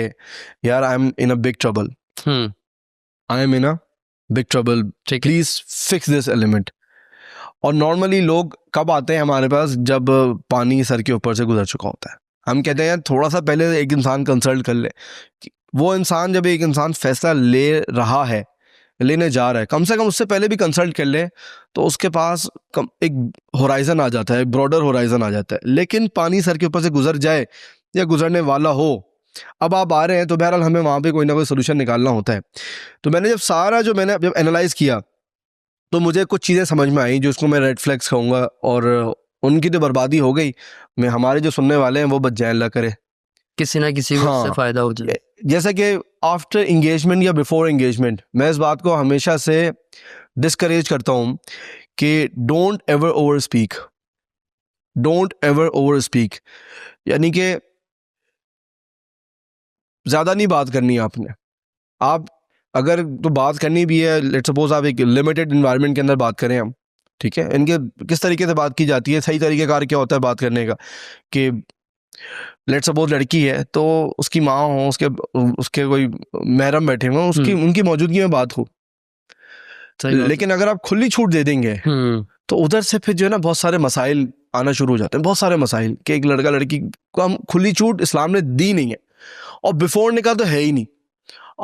यार I am in a big trouble, I am in a big trouble, please fix this element. और नॉर्मली लोग कब आते हैं हमारे पास? जब पानी सर के ऊपर से गुजर चुका होता है। हम कहते हैं यार थोड़ा सा पहले एक इंसान कंसल्ट कर ले। वो इंसान जब एक इंसान फैसला ले रहा है, लेने जा रहा है, कम से कम उससे पहले भी कंसल्ट कर ले, तो उसके पास एक होराइजन आ जाता है, ब्रॉडर होराइजन आ जाता है। लेकिन पानी सर के ऊपर से गुजर जाए या गुजरने वाला हो, अब आप आ रहे हैं तो बहरहाल हमें वहाँ पे कोई ना कोई सोल्यूशन निकालना होता है। तो मैंने जब एनालाइज किया तो मुझे कुछ चीज़ें समझ में आई जो उसको मैं रेड फ्लैग्स कहूँगा, और उनकी तो बर्बादी हो गई। मैं हमारे जो सुनने वाले हैं वो बच जाए, अल्लाह करे किसी ना किसी को हाँ। इससे फ़ायदा हो जाए। जैसे कि आफ्टर एंगेजमेंट या बिफोर एंगेजमेंट, मैं इस बात को हमेशा से डिस्करेज करता हूँ कि don't ever over speak, don't ever over speak. यानी कि ज़्यादा नहीं बात करनी है आपने। आप अगर तो बात करनी भी है, लेट्स सपोज आप एक लिमिटेड इन्वायरमेंट के अंदर बात करें हम, ठीक है, इनके किस तरीके से बात की जाती है, सही तरीक़ेकार क्या होता है बात करने का, कि लेट्स सपोज लड़की है तो उसकी माँ हो, उसके कोई महरम बैठे हुए, उनकी मौजूदगी में बात हो। लेकिन अगर आप खुली छूट दे देंगे तो उधर से फिर जो है ना बहुत सारे मसाइल आना शुरू हो जाते हैं, बहुत सारे मसाइल कि एक लड़का लड़की को हम खुली छूट इस्लाम ने दी नहीं है, और बिफोर निकाह तो है ही नहीं।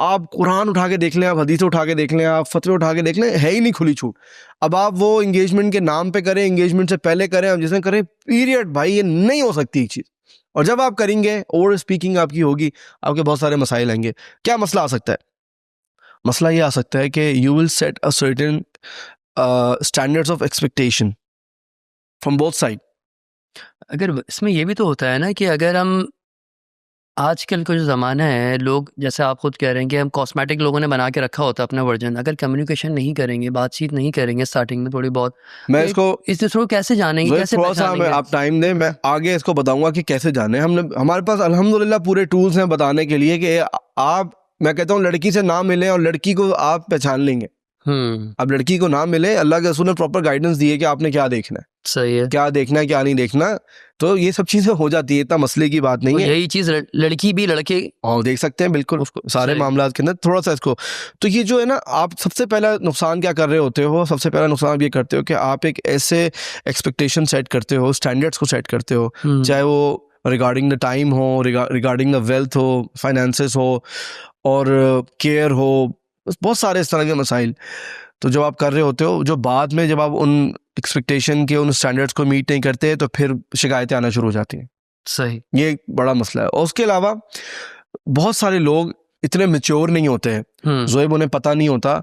आप कुरान उठा के देख लें, आप हदीस उठा के देख लें, आप फतवे उठा के देख लें, है ही नहीं खुली छूट। अब आप वो एंगेजमेंट के नाम पे करें, एंगेजमेंट से पहले करें, अब जिसमें करें, पीरियड, भाई ये नहीं हो सकती एक चीज़। और जब आप करेंगे, ओवर स्पीकिंग आपकी होगी, आपके बहुत सारे मसाइल आएंगे। क्या मसला आ सकता है? मसला ये आ सकता है कि you will set a certain standards of expectation from both side. अगर इसमें ये भी तो होता है ना कि अगर हम आजकल का जो ज़माना है, लोग जैसे आप खुद कह रहे हैं कि हम कॉस्मेटिक लोगों ने बना के रखा होता है अपना वर्जन, अगर कम्युनिकेशन नहीं करेंगे, बातचीत नहीं करेंगे स्टार्टिंग में थोड़ी बहुत, मैं तो इसको इस दूसरे को कैसे जानेंगे, कैसे थोड़ा सा मैं आप टाइम दें, मैं आगे इसको बताऊंगा कि कैसे जाने। हमारे पास अल्हम्दुलिल्लाह पूरे टूल्स हैं बताने के लिए कि आप, मैं कहता हूँ लड़की से ना मिलें और लड़की को आप पहचान लेंगे। अब लड़की को ना मिले, अल्लाह के रसूल ने प्रॉपर गाइडेंस दी है कि आपने क्या देखना है, सही है, क्या देखना है क्या नहीं देखना, तो ये सब चीजें हो जाती है, इतना मसले की बात नहीं है। यही चीज़ लड़की भी लड़के और देख सकते हैं बिल्कुल सारे मामला के अंदर थोड़ा सा इसको। तो ये जो है ना, आप सबसे पहला नुकसान क्या कर रहे होते हो, सबसे पहला नुकसान आप ये करते हो कि आप एक ऐसे एक्सपेक्टेशन सेट करते हो, स्टैंडर्ड्स को सेट करते हो, चाहे वो रिगार्डिंग द टाइम हो, रिगार्डिंग द वेल्थ हो, फाइनेंसेस हो, और केयर हो, बहुत सारे इस तरह के मसाइल। तो जब आप कर रहे होते हो, जो बाद में जब आप उन एक्सपेक्टेशन के उन स्टैंडर्ड्स को मीट नहीं करते, तो फिर शिकायतें आना शुरू हो जाती हैं। सही, ये एक बड़ा मसला है। और उसके अलावा बहुत सारे लोग इतने मैच्योर नहीं होते हैं ज़ोएब, उन्हें पता नहीं होता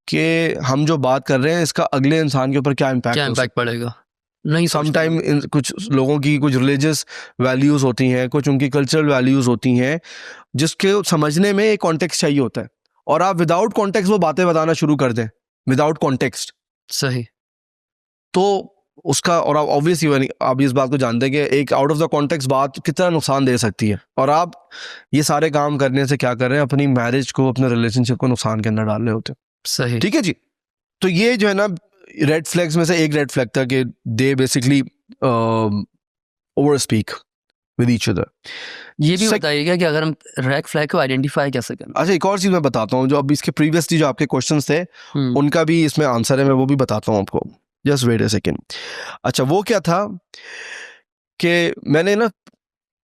कि हम जो बात कर रहे हैं इसका अगले इंसान के ऊपर क्या इम्पैक्ट पड़ेगा। नहीं, समटाइम कुछ लोगों की कुछ रिलीजियस वैल्यूज़ होती हैं, कुछ उनकी कल्चरल वैल्यूज़ होती हैं, जिसके समझने में एक कॉन्टेक्स्ट चाहिए होता है, और आप विदाउट कॉन्टेक्स्ट वो बातें बताना शुरू कर दें, विदाउट कॉन्टेक्स्ट। सही, तो उसका, और आप ऑब्वियसली आप इस बात को जानते हैं कि एक आउट ऑफ द कॉन्टेक्स्ट बात कितना नुकसान दे सकती है, और आप ये सारे काम करने से क्या कर रहे हैं, अपनी मैरिज को, अपने रिलेशनशिप को नुकसान के अंदर डाल रहे होते हैं। सही, ठीक है जी। तो ये जो है ना, रेड फ्लैग्स में से एक रेड फ्लैग था कि they basically over speak with each other. ये भी बताइएगा कि अगर हम रेड फ्लैग को आइडेंटिफाई कैसे करें। अच्छा, एक और चीज़ मैं बताता हूँ, जो अब इसके प्रीवियसली जो आपके क्वेश्चंस थे उनका भी इसमें आंसर है, मैं वो भी बताता हूँ आपको। Just wait a second. अच्छा, वो क्या था कि मैंने ना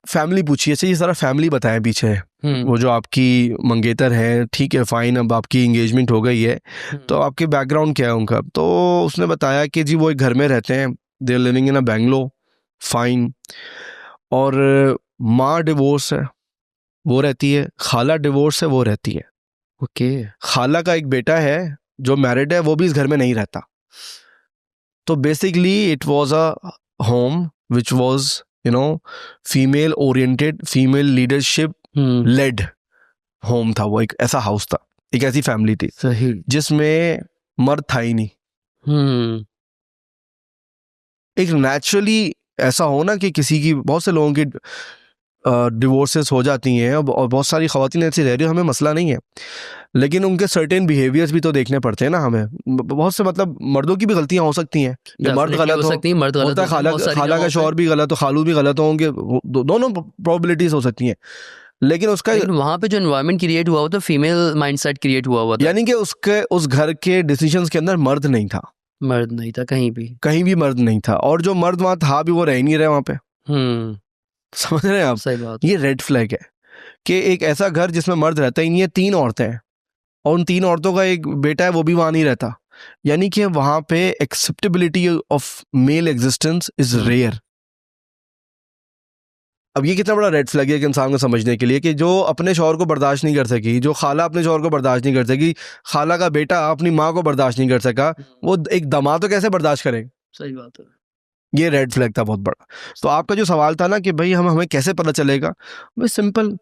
फैमिली पूछी, अच्छा ये सारा फैमिली बताया पीछे, वो जो आपकी मंगेतर है, ठीक है फाइन, अब आपकी एंगेजमेंट हो गई है, तो आपके बैकग्राउंड क्या है उनका। तो उसने बताया कि जी वो एक घर में रहते हैं, they are living in a Bangalore, fine, और माँ डिवोर्स है, वो रहती है, खाला डिवोर्स है, वो रहती है। ओके, खाला का एक बेटा है जो मैरिड है, वो भी इस घर में नहीं रहता। तो basically it was a home which was female oriented, female leadership led home था। वो एक ऐसा हाउस था, एक ऐसी फैमिली थी सही, जिसमें मर्द था ही नहीं। एक नेचुरली ऐसा हो ना कि किसी की, बहुत से लोगों की डिवोर्सेस हो जाती हैं, और बहुत सारी ख़वातीन ऐसी रह रही हैं, हमें मसला नहीं है, लेकिन उनके सर्टेन बिहेवियर्स भी तो देखने पड़ते हैं ना हमें। बहुत से मतलब मर्दों की भी गलतियां हो सकती हैं, मर्द गलत हो सकती है, मर्द गलत होता है, खाला का शौहर भी गलत हो, खालू भी गलत होंगे, दोनों प्रोबेबिलिटीज हो सकती हैं, लेकिन उसका वहाँ पे जो एनवायरनमेंट क्रिएट हुआ तो फीमेल माइंडसेट क्रिएट हुआ था, यानी कि उसके उस घर के डिसीजंस के अंदर मर्द नहीं था, कहीं भी मर्द नहीं था, और जो मर्द वहाँ था भी वो रह नहीं रहे वहाँ पे। समझ रहे हैं आप? सही बात। ये रेड फ्लैग है कि एक ऐसा घर जिसमें मर्द रहता ही नहीं है, 3 औरतें हैं और उन 3 औरतों का एक बेटा है, वो भी वहाँ नहीं रहता, यानी कि वहाँ पे acceptability of male existence is rare. अब ये कितना बड़ा रेड फ्लैग है एक इंसान को समझने के लिए कि जो अपने शौहर को बर्दाश्त नहीं कर सकी, जो खाला अपने शौहर को बर्दाश्त नहीं कर सकी, खाला का बेटा अपनी माँ को बर्दाश्त नहीं कर सका, वो एक दामाद तो कैसे बर्दाश्त करेगा? सही बात है। ये रेड फ्लैग था बहुत बड़ा। तो आपका जो सवाल था ना कि भाई हमें कैसे पता चलेगा, भाई सिंपल,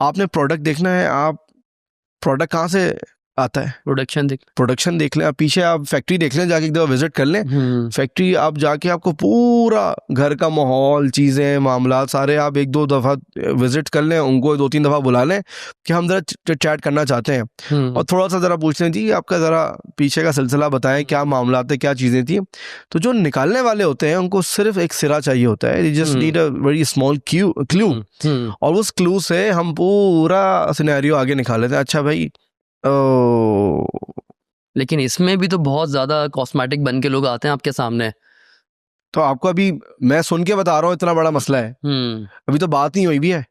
आपने प्रोडक्ट देखना है। आप प्रोडक्ट कहाँ से आता है? प्रोडक्शन देख लें, आप पीछे आप फैक्ट्री देख लें, जाके एक दफ़ा विजिट कर लें फैक्ट्री, आप जाके आपको पूरा घर का माहौल, चीज़ें, मामला सारे आप 1-2 दफ़ा विजिट कर लें, उनको 2-3 दफ़ा बुला लें कि हम ज़रा चैट करना चाहते हैं और थोड़ा सा ज़रा पूछ लें जी आपका ज़रा पीछे का सिलसिला बताएं, क्या मामला थे, क्या चीज़ें थी। तो जो निकालने वाले होते हैं उनको सिर्फ एक सिरा चाहिए होता है, they just need a very small clue और उस क्लू से हम पूरा सिनेरियो आगे निकाल लेते हैं। अच्छा भाई, लेकिन इसमें भी तो बहुत ज़्यादा कॉस्मेटिक बन के लोग आते हैं आपके सामने। तो आपको अभी मैं सुन के बता रहा हूँ, इतना बड़ा मसला है, अभी तो बात नहीं हुई भी है।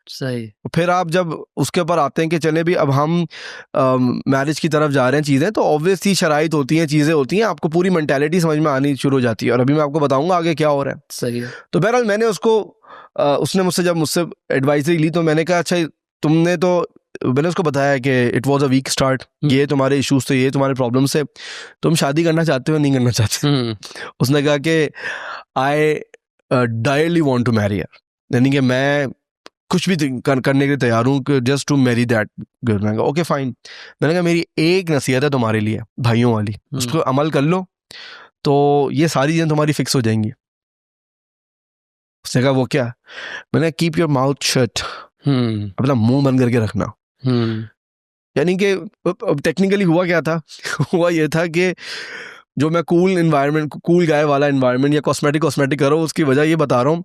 सही। फिर आप जब उसके ऊपर आते हैं कि चले भी अब हम मैरिज की तरफ जा रहे हैं चीज़ें, तो ऑब्वियसली शराइत होती हैं, चीज़ें होती हैं, आपको पूरी मेंटालिटी समझ में आनी शुरू हो जाती है और अभी मैं आपको बताऊंगा आगे क्या हो रहा है। सही है। तो बहरहाल मैंने उसको उसने मुझसे एडवाइजरी ली, तो मैंने कहा अच्छा तुमने तो, मैंने उसको बताया कि it was a weak start, ये तुम्हारे इश्यूज थे, ये तुम्हारे प्रॉब्लम्स थे, तुम शादी करना चाहते हो नहीं करना चाहते? उसने कहा कि आई डायरली वांट टू मैरी हर, यानी कि मैं कुछ भी करने के लिए तैयार हूँ just to marry that girl. मैंने कहा ओके फाइन। मैंने कहा मेरी एक नसीहत है तुम्हारे लिए, भाइयों वाली, उसको अमल कर लो तो ये सारी चीज़ें तुम्हारी फिक्स हो जाएंगी। उसने कहा वो क्या? मैंने कीप योर माउथ शट, अपना मुंह बंद करके रखना। यानी कि टेक्निकली हुआ क्या था हुआ ये था कि जो मैं कूल गाय वाला एनवायरनमेंट या कॉस्मेटिक करो, उसकी वजह ये बता रहा हूँ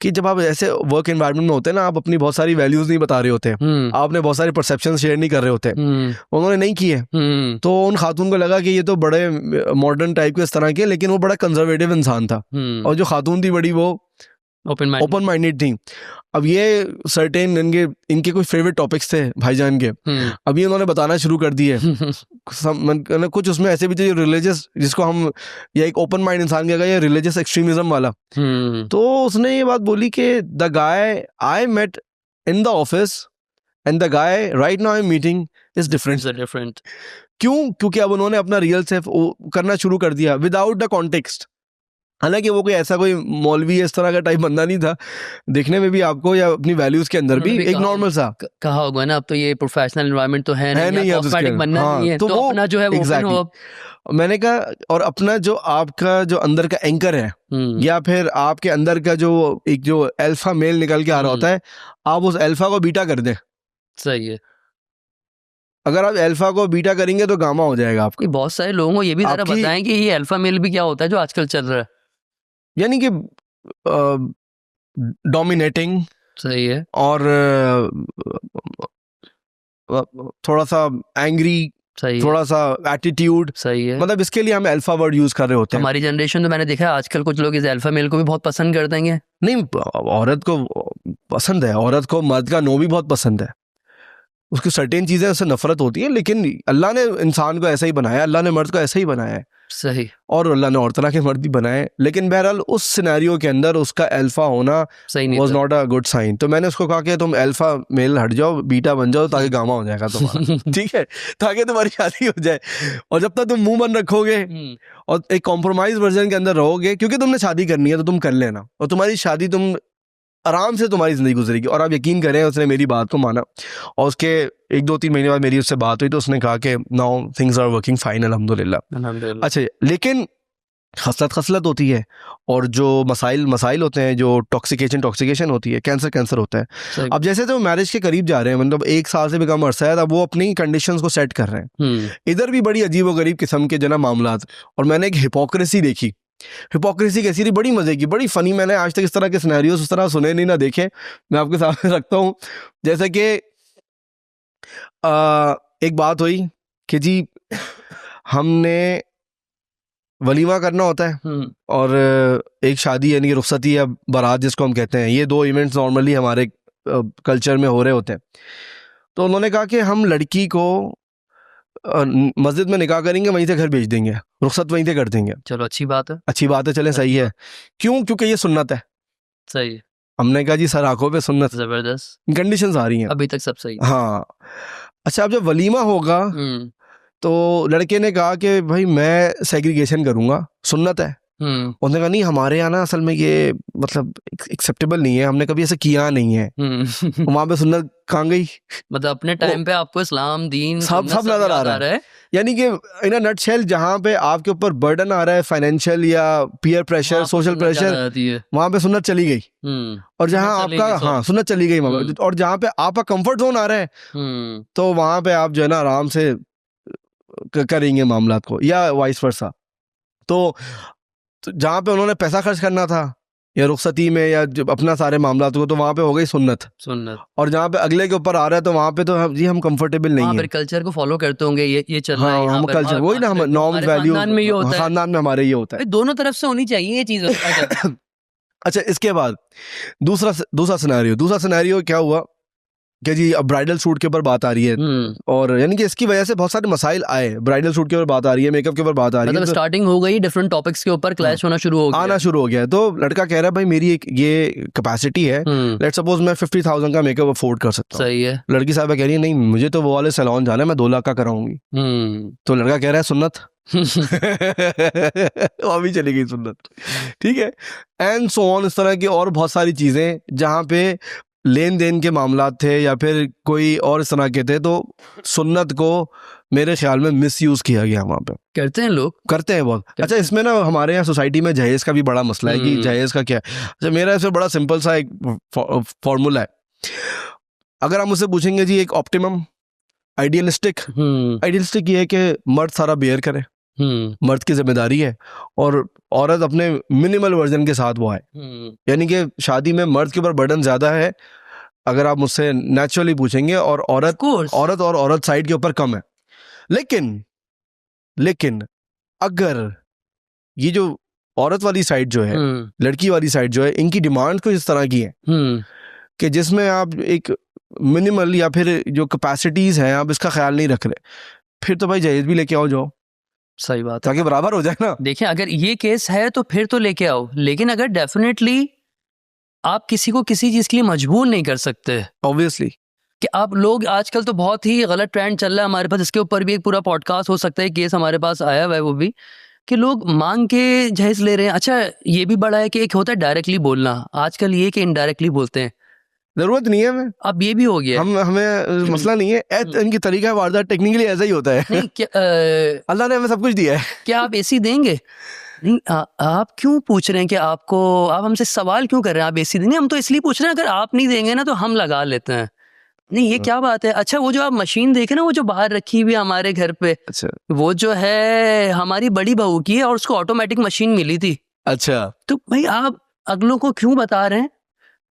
कि जब आप ऐसे वर्क एनवायरनमेंट में होते हैं ना, आप अपनी बहुत सारी वैल्यूज नहीं बता रहे होते, आपने बहुत सारी परसेप्शन शेयर नहीं कर रहे होते, उन्होंने नहीं किए। तो उन खातून को लगा कि ये तो बड़े मॉडर्न टाइप के इस तरह के, लेकिन वो बड़ा कंजर्वेटिव इंसान था और जो खातून थी बड़ी, वो ओपन माइंडेड थी। अब ये सर्टेन इनके कुछ फेवरेट टॉपिक्स थे भाईजान के, अभी उन्होंने बताना शुरू कर दिए कुछ उसमें ऐसे भी थे जो रिलीजियस, जिसको हम, या एक ओपन माइंड इंसान कहेगा, या रिलीजियस एक्सट्रीमिज्म वाला। तो उसने ये बात बोली कि the guy I met in the office and the guy right now I am meeting is different. क्यों? क्योंकि अब उन्होंने अपना रियल सेल्फ करना शुरू कर दिया विदाउट द कॉन्टेक्स्ट। हालांकि वो कोई ऐसा कोई मौलवी इस तरह का टाइप बंदा नहीं था दिखने में भी आपको, या अपनी वैल्यूज के अंदर भी एक नॉर्मल सा कहा होगा ना। अब तो ये प्रोफेशनल एनवायरनमेंट तो है नहीं, कॉस्मेटिक बनना नहीं है, तो वो अपना जो है वो exactly, मैंने कहा, और अपना जो आपका जो अंदर का एंकर है, या फिर आपके अंदर का जो एक जो अल्फा मेल निकल के आ रहा होता है, आप उस अल्फा को बीटा कर दें। सही है। अगर आप अल्फा को बीटा करेंगे तो गामा हो जाएगा आपका। बहुत सारे लोगों को ये भी जरा बताएं कि ये अल्फा मेल भी क्या होता है जो आजकल चल रहा है। यानी कि डोमिनेटिंग, सही है, और थोड़ा सा एंग्री, थोड़ा सा एटीट्यूड, सही है। मतलब इसके लिए हम अल्फा वर्ड यूज कर रहे होते हैं। हमारी जनरेशन तो मैंने देखा है आजकल कुछ लोग इस अल्फा मेल को भी बहुत पसंद कर देंगे। नहीं, औरत को पसंद है, औरत को मर्द का नो भी बहुत पसंद है, उसकी सर्टेन चीजें उससे नफरत होती है, लेकिन अल्लाह ने इंसान को ऐसा ही बनाया, अल्लाह ने मर्द को ऐसा ही बनाया है। सही। और अल्लाह ने और तरह के मर्द भी बनाए, लेकिन बहरहाल उस सिनेरियो के अंदर उसका अल्फा होना was not a good sign. तो मैंने उसको कहा कि तुम अल्फा मेल हट जाओ, बीटा बन जाओ, ताकि गामा हो जाएगा तुम्हारा ठीक है, ताकि तुम्हारी शादी हो जाए। और जब तक तुम मुंह बंद रखोगे और एक कॉम्प्रोमाइज वर्जन के अंदर रहोगे, क्योंकि तुमने शादी करनी है तो तुम कर लेना, और तुम्हारी शादी तुम आराम से तुम्हारी जिंदगी गुजरेगी। और आप यकीन करें, उसने मेरी बात को माना और उसके 1-2-3 महीने बाद मेरी उससे बात हुई, तो उसने कहा कि now things are working fine, अल्हम्दुलिल्लाह। अच्छा, लेकिन खसलत होती है, और जो मसाइल होते हैं, जो टॉक्सिकेशन होती है, कैंसर होता है। अब जैसे तो मैरिज के करीब जा रहे हैं, मतलब 1 साल से भी कम अरसा है, अब वो अपनी कंडीशंस को सेट कर रहे हैं। इधर भी बड़ी अजीब व गरीब किस्म के जना मामलात, और मैंने एक हिपोक्रेसी देखी। हिपोक्रेसी कैसी थी? बड़ी मजे की, बड़ी फनी। मैंने आज तक इस तरह के सिनेरियोस उस तरह सुने नहीं, ना देखे। मैं आपके सामने रखता हूँ। जैसे कि एक बात हुई कि जी हमने वलीमा करना होता है और एक शादी यानी कि रुखसती या बारात जिसको हम कहते हैं, ये दो इवेंट्स नॉर्मली हमारे कल्चर में हो रहे होते हैं। तो उन्होंने कहा कि हम लड़की को मस्जिद में निकाह करेंगे, वहीं से घर भेज देंगे, रुखसत वहीं से कर देंगे। चलो अच्छी बात है, अच्छी बात है, चलें सही है। क्यों? क्योंकि ये सुन्नत है। सही है। हमने कहा जी सर आंखों पे सुन्नत, जबरदस्त, कंडीशंस आ रही हैं अभी तक सब सही। हाँ। अच्छा, अब जब वलीमा होगा तो लड़के ने कहा कि भाई मैं सेग्रीगेशन करूंगा, सुन्नत है। उन्होंने कहा नहीं, हमारे यहाँ ना असल में ये मतलब एक्सेप्टेबल नहीं है, हमने कभी ऐसा किया नहीं है। वहां पे सुन्नत कहाँ गई? मतलब अपने टाइम पे आपको इस्लाम दीन सब नजर आ रहा है। यानी कि इन अ नटशेल जहाँ पे आपके ऊपर बर्डन आ रहा है फाइनेंशियल या पीयर प्रेशर, सोशल प्रेशर, वहां पे सुन्नत चली गई। और जहाँ आपका हाँ सुन्नत चली गई वहां पे, और जहाँ पे आपका कंफर्ट जोन आ रहा है तो वहां पे आप जो है ना आराम से करेंगे मामलात को, या वाइस वर्सा। तो जहाँ पे उन्होंने पैसा खर्च करना था या रुखसती में या अपना सारे मामलात को, तो वहाँ पे हो गई सुन्नत। और जहाँ पे अगले के ऊपर आ रहा है तो वहाँ पे तो हम कंफर्टेबल नहीं है, कल्चर को फॉलो करते होंगे, ये चल रहा है। हम कल्चर वही ना, हम नॉर्म्स वैल्यूज खानदान में हमारे ये होता है, दोनों तरफ से होनी चाहिए ये चीज। अच्छा, इसके बाद दूसरा सिनेरियो क्या हुआ कि जी अब ब्राइडल शूट के ऊपर बात आ रही है, और यानी कि इसकी वजह से बहुत सारे मसाइल आए। ब्राइडल शूट के ऊपर बात आ रही है, मेकअप के ऊपर बात आ रही है, मतलब स्टार्टिंग हो गई, डिफरेंट टॉपिक्स के ऊपर क्लैश आना शुरू हो गया। तो लड़का कह रहा है भाई मेरी एक ये कैपेसिटी है, लेट्स सपोज मैं 50,000 का मेकअप अफोर्ड कर सकता हूँ। सही है। लड़की साहब कह रही है नहीं, मुझे तो वो वाले सैलून जाना है, मैं 2 लाख का कराऊंगी। तो लड़का कह रहा है सुन्नत। अभी चली गई सुन्नत, ठीक है। एंड सो ऑन, इस तरह की और बहुत सारी चीजें जहाँ पे लेन देन के मामला थे या फिर कोई और इस तरह के थे, तो सुन्नत को मेरे ख्याल में मिस यूज किया गया। वहाँ पे करते हैं लोग, करते हैं बहुत। अच्छा, इसमें ना हमारे यहाँ सोसाइटी में जहेज का भी बड़ा मसला है कि जहेज का क्या है। अच्छा, मेरा इसमें बड़ा सिंपल सा एक फॉर्मूला है। अगर आप मुझसे पूछेंगे जी एक ऑप्टिमम आइडियलिस्टिक ये है कि मर्द सारा बेयर करे, मर्द की जिम्मेदारी है, और औरत अपने मिनिमल वर्जन के साथ वो आए। यानी कि शादी में मर्द के ऊपर बर्डन ज्यादा है अगर आप मुझसे नेचुरली पूछेंगे, और औरत साइड के ऊपर कम है। लेकिन अगर ये जो औरत वाली साइड जो है, लड़की वाली साइड जो है, इनकी डिमांड कुछ इस तरह की है कि जिसमें आप एक मिनिमल या फिर जो कैपेसिटीज हैं आप इसका ख्याल नहीं रख रहे, फिर तो भाई जहेज भी लेके आओ जाओ। सही बात है, ताकि बराबर हो जाए ना। देखिए, अगर ये केस है तो फिर तो लेके आओ, लेकिन अगर डेफिनेटली आप किसी को किसी चीज के लिए मजबूर नहीं कर सकते। ऑब्वियसली कि आप लोग आजकल तो बहुत ही गलत ट्रेंड चल रहा है हमारे पास, इसके ऊपर भी एक पूरा पॉडकास्ट हो सकता है, केस हमारे पास आया हुआ है वो भी, कि लोग मांग के जहेज ले रहे हैं। अच्छा, ये भी बड़ा है कि एक होता है डायरेक्टली बोलना, आजकल ये कि इनडायरेक्टली बोलते हैं, जरूरत नहीं है हमें, अब ये भी हो गया। हमें मसला नहीं है, इनकी तरीका वारदात टेक्निकली ऐसा ही होता है। नहीं, अल्लाह ने हमें सब कुछ दिया है। क्या आप एसी देंगे? नहीं, आप क्यों पूछ रहे हैं कि आप हमसे सवाल क्यों कर रहे हैं आप एसी देंगे? हम तो इसलिए पूछ रहे हैं, अगर आप नहीं देंगे ना तो हम लगा लेते हैं। नहीं, ये क्या बात है? अच्छा, वो जो आप मशीन देखे ना, वो जो बाहर रखी हुई है हमारे घर पे, अच्छा, वो जो है हमारी बड़ी बहू की है और उसको ऑटोमेटिक मशीन मिली थी। अच्छा, तो भाई आप अगलों को क्यों बता रहे हैं?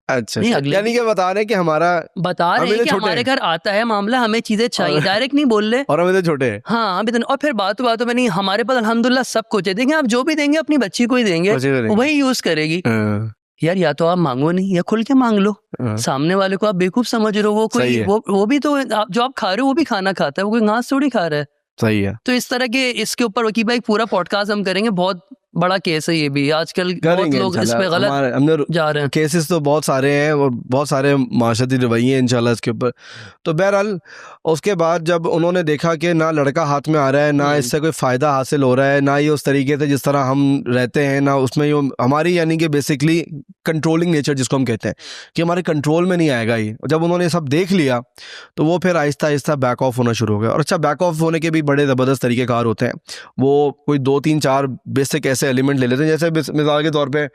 अच्छा, यानी कि बता रहे हैं कि हमारे घर आता है मामला, हमें चीजें चाहिए, डायरेक्ट नहीं बोल रहे, और हमें तो छोटे हैं। हाँ, और फिर बातों में नहीं, हमारे पास अल्हम्दुलिल्लाह सब कुछ है। देखें, आप जो भी देंगे अपनी बच्ची को ही देंगे, वही यूज करेगी। यार, या तो आप मांगो नहीं या खुल के मांग लो। सामने वाले को आप बेवकूफ समझ रहे हो, वो भी तो जो आप खा रहे हो वो भी खाना खाता है, वो कोई घास थोड़ी खा रहा है। सही है। तो इस तरह के इसके ऊपर वकील भाई पूरा पॉडकास्ट हम करेंगे, बहुत बड़ा केस है ये भी, आजकल बहुत लोग इस पे गलत जा रहे हैं। केसेस तो बहुत सारे हैं और बहुत सारे माशरती रवैये हैं इंशाल्लाह इसके ऊपर। तो बहरहाल उसके बाद जब उन्होंने देखा कि ना लड़का हाथ में आ रहा है, ना इससे कोई फ़ायदा हासिल हो रहा है, ना ये उस तरीके से जिस तरह हम रहते हैं, ना उसमें ये हमारी यानी कि बेसिकली कंट्रोलिंग नेचर जिसको हम कहते हैं कि हमारे कंट्रोल में नहीं आएगा ये, जब उन्होंने सब देख लिया तो वो फिर आहिस्ता आहिस्ता बैक ऑफ होना शुरू हो गया। और अच्छा, बैक ऑफ होने के भी बड़े ज़बरदस्त तरीक़ेकार होते हैं। वो कोई 2-3-4 बेसिक ऐसे एलिमेंट ले लेते हैं, जैसे मिसाल के तौर पे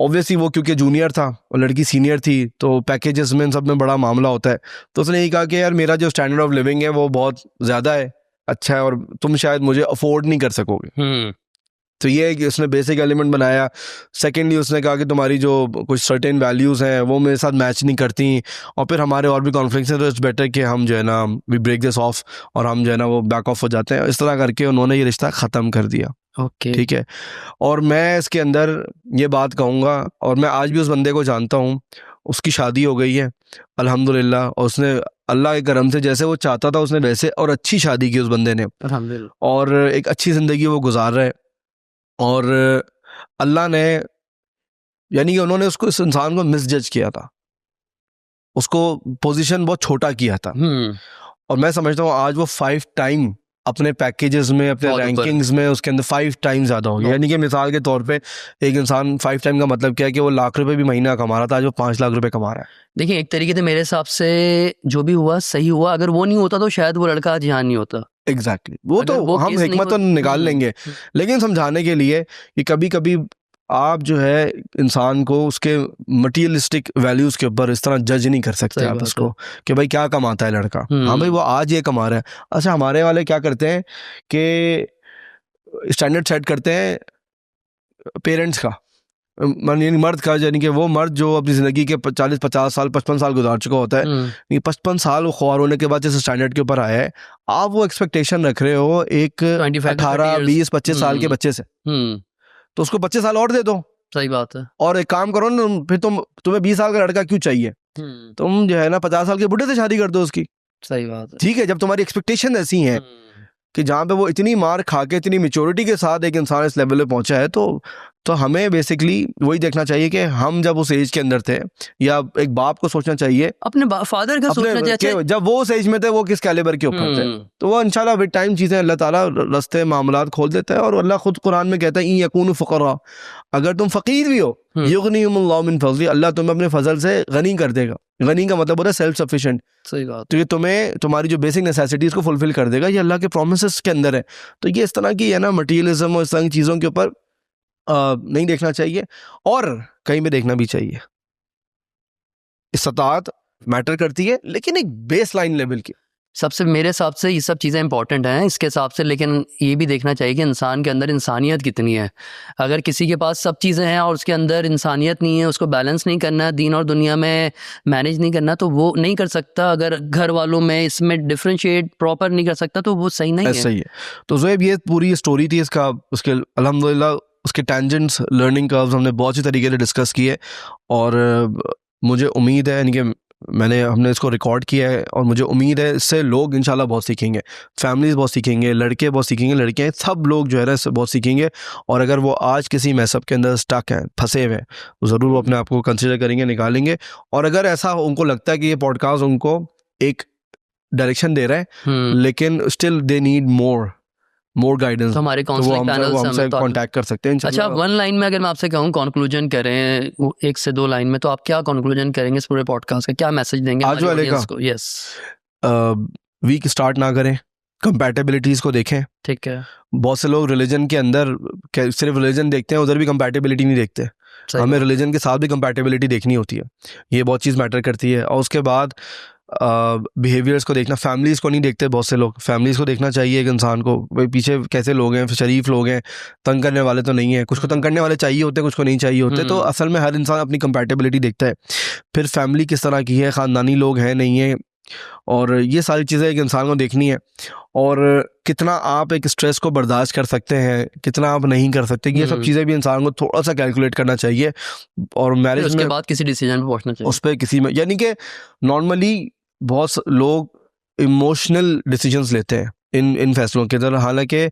ऑब्वियसली वो क्योंकि जूनियर था और लड़की सीनियर थी, तो पैकेजेस में सब में बड़ा मामला होता है। तो उसने ये कहा कि यार मेरा जो स्टैंडर्ड ऑफ लिविंग है वो बहुत ज़्यादा है, अच्छा है, और तुम शायद मुझे अफोर्ड नहीं कर सकोगे। तो ये है कि उसने बेसिक एलिमेंट बनाया। सेकेंडली उसने कहा कि तुम्हारी जो कुछ सर्टेन वैल्यूज़ हैं वो मेरे साथ मैच नहीं करती, और फिर हमारे और भी कॉन्फ्लिक्ट्स हैं, तो इट्स बेटर कि हम जो है ना वी ब्रेक दिस ऑफ, और हम जो है ना वो बैक ऑफ हो जाते हैं। इस तरह करके उन्होंने ये रिश्ता ख़त्म कर दिया। ओके। ठीक है। और मैं इसके अंदर ये बात कहूँगा, और मैं आज भी उस बंदे को जानता हूँ, उसकी शादी हो गई है अल्हम्दुलिल्लाह, और उसने अल्लाह के करम से जैसे वो चाहता था उसने वैसे और अच्छी शादी की उस बंदे ने, अल्हम्दुलिल्लाह। और एक अच्छी ज़िंदगी वो गुजार रहा है। और अल्लाह ने, यानी कि उन्होंने उसको, इस इंसान को मिसजज किया था, उसको पोजीशन बहुत छोटा किया था। और मैं समझता हूँ आज वो 5 टाइम अपने पैकेजेस में, अपने बहुत ऊपर। रैंकिंग्स में उसके अंदर 5 टाइम ज़्यादा हो गया। यानी कि मिसाल के तौर पे एक इंसान 5 टाइम का मतलब क्या है कि वो लाख रुपए भी महीना कमा रहा था, आज वो 5 लाख रुपए कमा रहा है। देखिए, एक तरीके से मेरे हिसाब से जो भी हुआ सही हुआ। अगर वो नहीं होता तो शायद वो लड़का आज यहाँ नहीं होता। एग्जैक्टली वो अगर तो वो हम केस नहीं हिकमत तो निकाल लेंगे, लेकिन समझाने के लिए कि कभी कभी आप जो है इंसान को उसके मटीरियलिस्टिक वैल्यूज़ के ऊपर इस तरह जज नहीं कर सकते सही आप बात उसको कि भाई क्या कमाता है लड़का, हाँ भाई वो आज ये कमा रहा है। अच्छा, हमारे वाले क्या करते हैं कि स्टैंडर्ड सेट करते हैं पेरेंट्स का, यानी मर्द का, यानी कि वो मर्द जो अपनी ज़िंदगी के 40-50 साल 55 साल गुजार चुका होता है, ये 55 साल वो ख्वार होने के बाद जिस स्टैंडर्ड के ऊपर आया है, आप वो एक्सपेक्टेशन रख रहे हो एक 18 20 25 साल के बच्चे से, तो उसको 25 साल और दे दो। सही बात है। और एक काम करो ना, फिर तुम्हें 20 साल का लड़का क्यों चाहिए, तुम जो है ना 50 साल के बुढ़े से शादी कर दो उसकी। सही बात है। ठीक है, जब तुम्हारी एक्सपेक्टेशन ऐसी है कि जहाँ पे वो इतनी मार खा के इतनी मेच्योरिटी के साथ एक इंसान इस लेवल पे पहुंचा है, तो हमें बेसिकली वही देखना चाहिए कि हम जब उस एज के अंदर थे, या एक बाप को सोचना चाहिए अपने फादर का सोचना चाहिए जब वो उस एज में थे वो किस कैलिबर के ऊपर थे। तो वो इंशाल्लाह विद टाइम चीज़ें अल्लाह ताला रास्ते मामलात खोल देता है। और अल्लाह खुद कुरान में कहता है इन यकूनु फुकरा, अगर तुम फकीर भी हो युगनिहुमुल्लाहु मिन फज़ली, अल्लाह तुम्हें अपने फजल से गनी कर देगा। गनी का मतलब होता है सेल्फ सफिशिएंट। सही बात। तो ये तुम्हें तुम्हारी जो बेसिक नेसेसिटीज को फुलफिल कर देगा, ये अल्लाह के प्रोमिसेस के अंदर है। तो ये इस तरह की है ना मटीरियलिज्म और इस तरह की चीज़ों के ऊपर नहीं देखना चाहिए, और कहीं में देखना भी चाहिए। इस्तात मैटर करती है, लेकिन एक बेस लाइन लेवल की। सबसे मेरे हिसाब से ये सब चीज़ें इंपॉर्टेंट हैं इसके हिसाब से, लेकिन ये भी देखना चाहिए कि इंसान के अंदर इंसानियत कितनी है। अगर किसी के पास सब चीज़ें हैं और उसके अंदर इंसानियत नहीं है, उसको बैलेंस नहीं करना, दीन और दुनिया में मैनेज नहीं करना, तो वो नहीं कर सकता। अगर घर वालों में इसमें डिफ्रेंशिएट प्रॉपर नहीं कर सकता तो वो सही नहीं है। सही है। तो ज़ोएब ये पूरी स्टोरी थी इसका, उसके अल्हम्दुलिल्लाह उसके टेंजेंट्स, लर्निंग कर्व्स हमने बहुत ही तरीके से डिस्कस किए। और मुझे उम्मीद है, यानी कि हमने इसको रिकॉर्ड किया है, और मुझे उम्मीद है इससे लोग इंशाल्लाह बहुत सीखेंगे, फैमिलीज बहुत सीखेंगे, लड़के बहुत सीखेंगे, लड़कियाँ, सब लोग जो है ना इससे बहुत सीखेंगे। और अगर वो आज किसी मैसअप के अंदर स्टक हैं, फंसे हुए हैं, तो ज़रूर वो अपने आप को कंसिडर करेंगे, निकालेंगे। और अगर ऐसा उनको लगता है कि ये पॉडकास्ट उनको एक डायरेक्शन दे रहा है, लेकिन still they need more guidance, तो हमारे काउंसलिंग पैनल से हमसे कांटेक्ट कर सकते हैं। अच्छा, वन लाइन में अगर मैं आपसे कहूँ कंक्लूजन करें, 1 से 2 लाइन में, तो आप क्या कंक्लूजन करेंगे इस पूरे पॉडकास्ट का? क्या मैसेज देंगे आज वाले का? यस, वीक स्टार्ट ना करें, कंपैटिबिलिटीज को देखें। ठीक है। बहुत से लोग रिलीजन के अंदर सिर्फ रिलीजन देखते हैं, उधर भी कंपैटिबिलिटी नहीं देखते। हमें रिलीजन के साथ भी कंपैटिबिलिटी देखनी होती है, ये बहुत चीज़ मैटर करती है। और उसके बाद बिहेवियर्स को देखना, फैमिलीज़ को नहीं देखते बहुत से लोग, फैमिलीज़ को देखना चाहिए एक इंसान को, भाई पीछे कैसे लोग हैं, शरीफ लोग हैं, तंग करने वाले तो नहीं है। कुछ को तंग करने वाले चाहिए होते हैं, कुछ को नहीं चाहिए होते। तो असल में हर इंसान अपनी कंपैटिबिलिटी देखता है। फिर फैमिली किस तरह की है, ख़ानदानी लोग हैं नहीं है, और ये सारी चीज़ें एक इंसान को देखनी है। और कितना आप एक स्ट्रेस को बर्दाश्त कर सकते हैं, कितना आप नहीं कर सकते, ये सब चीज़ें भी इंसान को थोड़ा सा कैलकुलेट करना चाहिए। और मैरिज उसके में बाद किसी डिसीजन पे पहुंचना चाहिए, उस पर किसी में, यानी कि नॉर्मली बहुत लोग इमोशनल डिसीजंस लेते हैं इन फैसलों के अंदर। हालांकि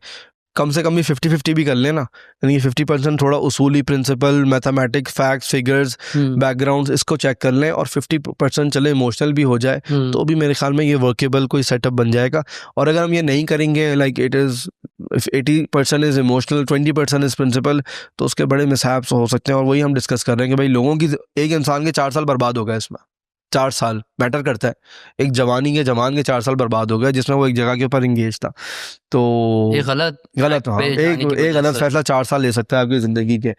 कम से कम भी 50-50 भी कर लेना, यानी 50% थोड़ा उसूली principle, mathematics, facts, figures, backgrounds, इसको चेक कर लें, और 50% चले इमोशनल भी हो जाए, तो भी मेरे ख्याल में ये वर्केबल कोई सेटअप बन जाएगा। और अगर हम ये नहीं करेंगे, like it is 80% is emotional, 20% is principal, तो उसके बड़े मिसहैप्स हो सकते हैं। और वही हम डिस्कस कर रहे हैं कि भाई लोगों की, एक इंसान के 4 साल बर्बाद हो गए, इसमें 4 साल मैटर करता है। एक जवान के 4 साल बर्बाद हो गए जिसमें वो एक जगह के ऊपर इंगेज था। तो ये गलत हाँ, एक गलत फैसला 4 साल ले सकता है आपकी ज़िंदगी के,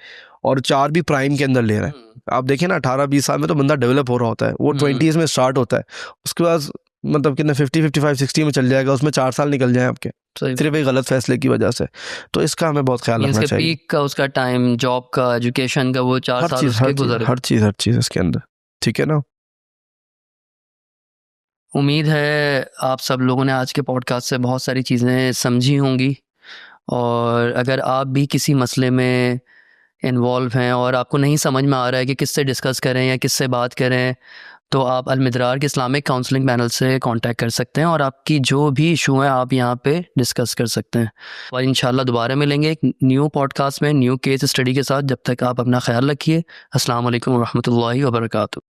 और 4 भी प्राइम के अंदर ले रहा है। आप देखें ना, 18-20 साल में तो बंदा डेवलप हो रहा होता है, वो 20s में स्टार्ट होता है, उसके बाद मतलब कितना 50-55-60 में चल जाएगा, उसमें 4 साल निकल जाए आपके सिर्फ एक गलत फैसले की वजह से। तो इसका हमें बहुत ख्याल रखना चाहिए। पीक का, उसका टाइम, जॉब का, एजुकेशन का, वो 4 साल उसके गुजरे, हर चीज़ इसके अंदर, ठीक है ना। उम्मीद है आप सब लोगों ने आज के पॉडकास्ट से बहुत सारी चीज़ें समझी होंगी, और अगर आप भी किसी मसले में इन्वॉल्व हैं और आपको नहीं समझ में आ रहा है कि किससे डिस्कस करें या किससे बात करें, तो आप अलमिदरार के इस्लामिक काउंसलिंग पैनल से कांटेक्ट कर सकते हैं और आपकी जो भी इशू है आप यहाँ पे डिस्कस कर सकते हैं। और इंशाल्लाह दोबारा मिलेंगे एक न्यू पॉडकास्ट में न्यू केस स्टडी के साथ। जब तक आप अपना ख्याल रखिए। अस्सलाम वालेकुम व रहमतुल्लाहि व बरकातुहू।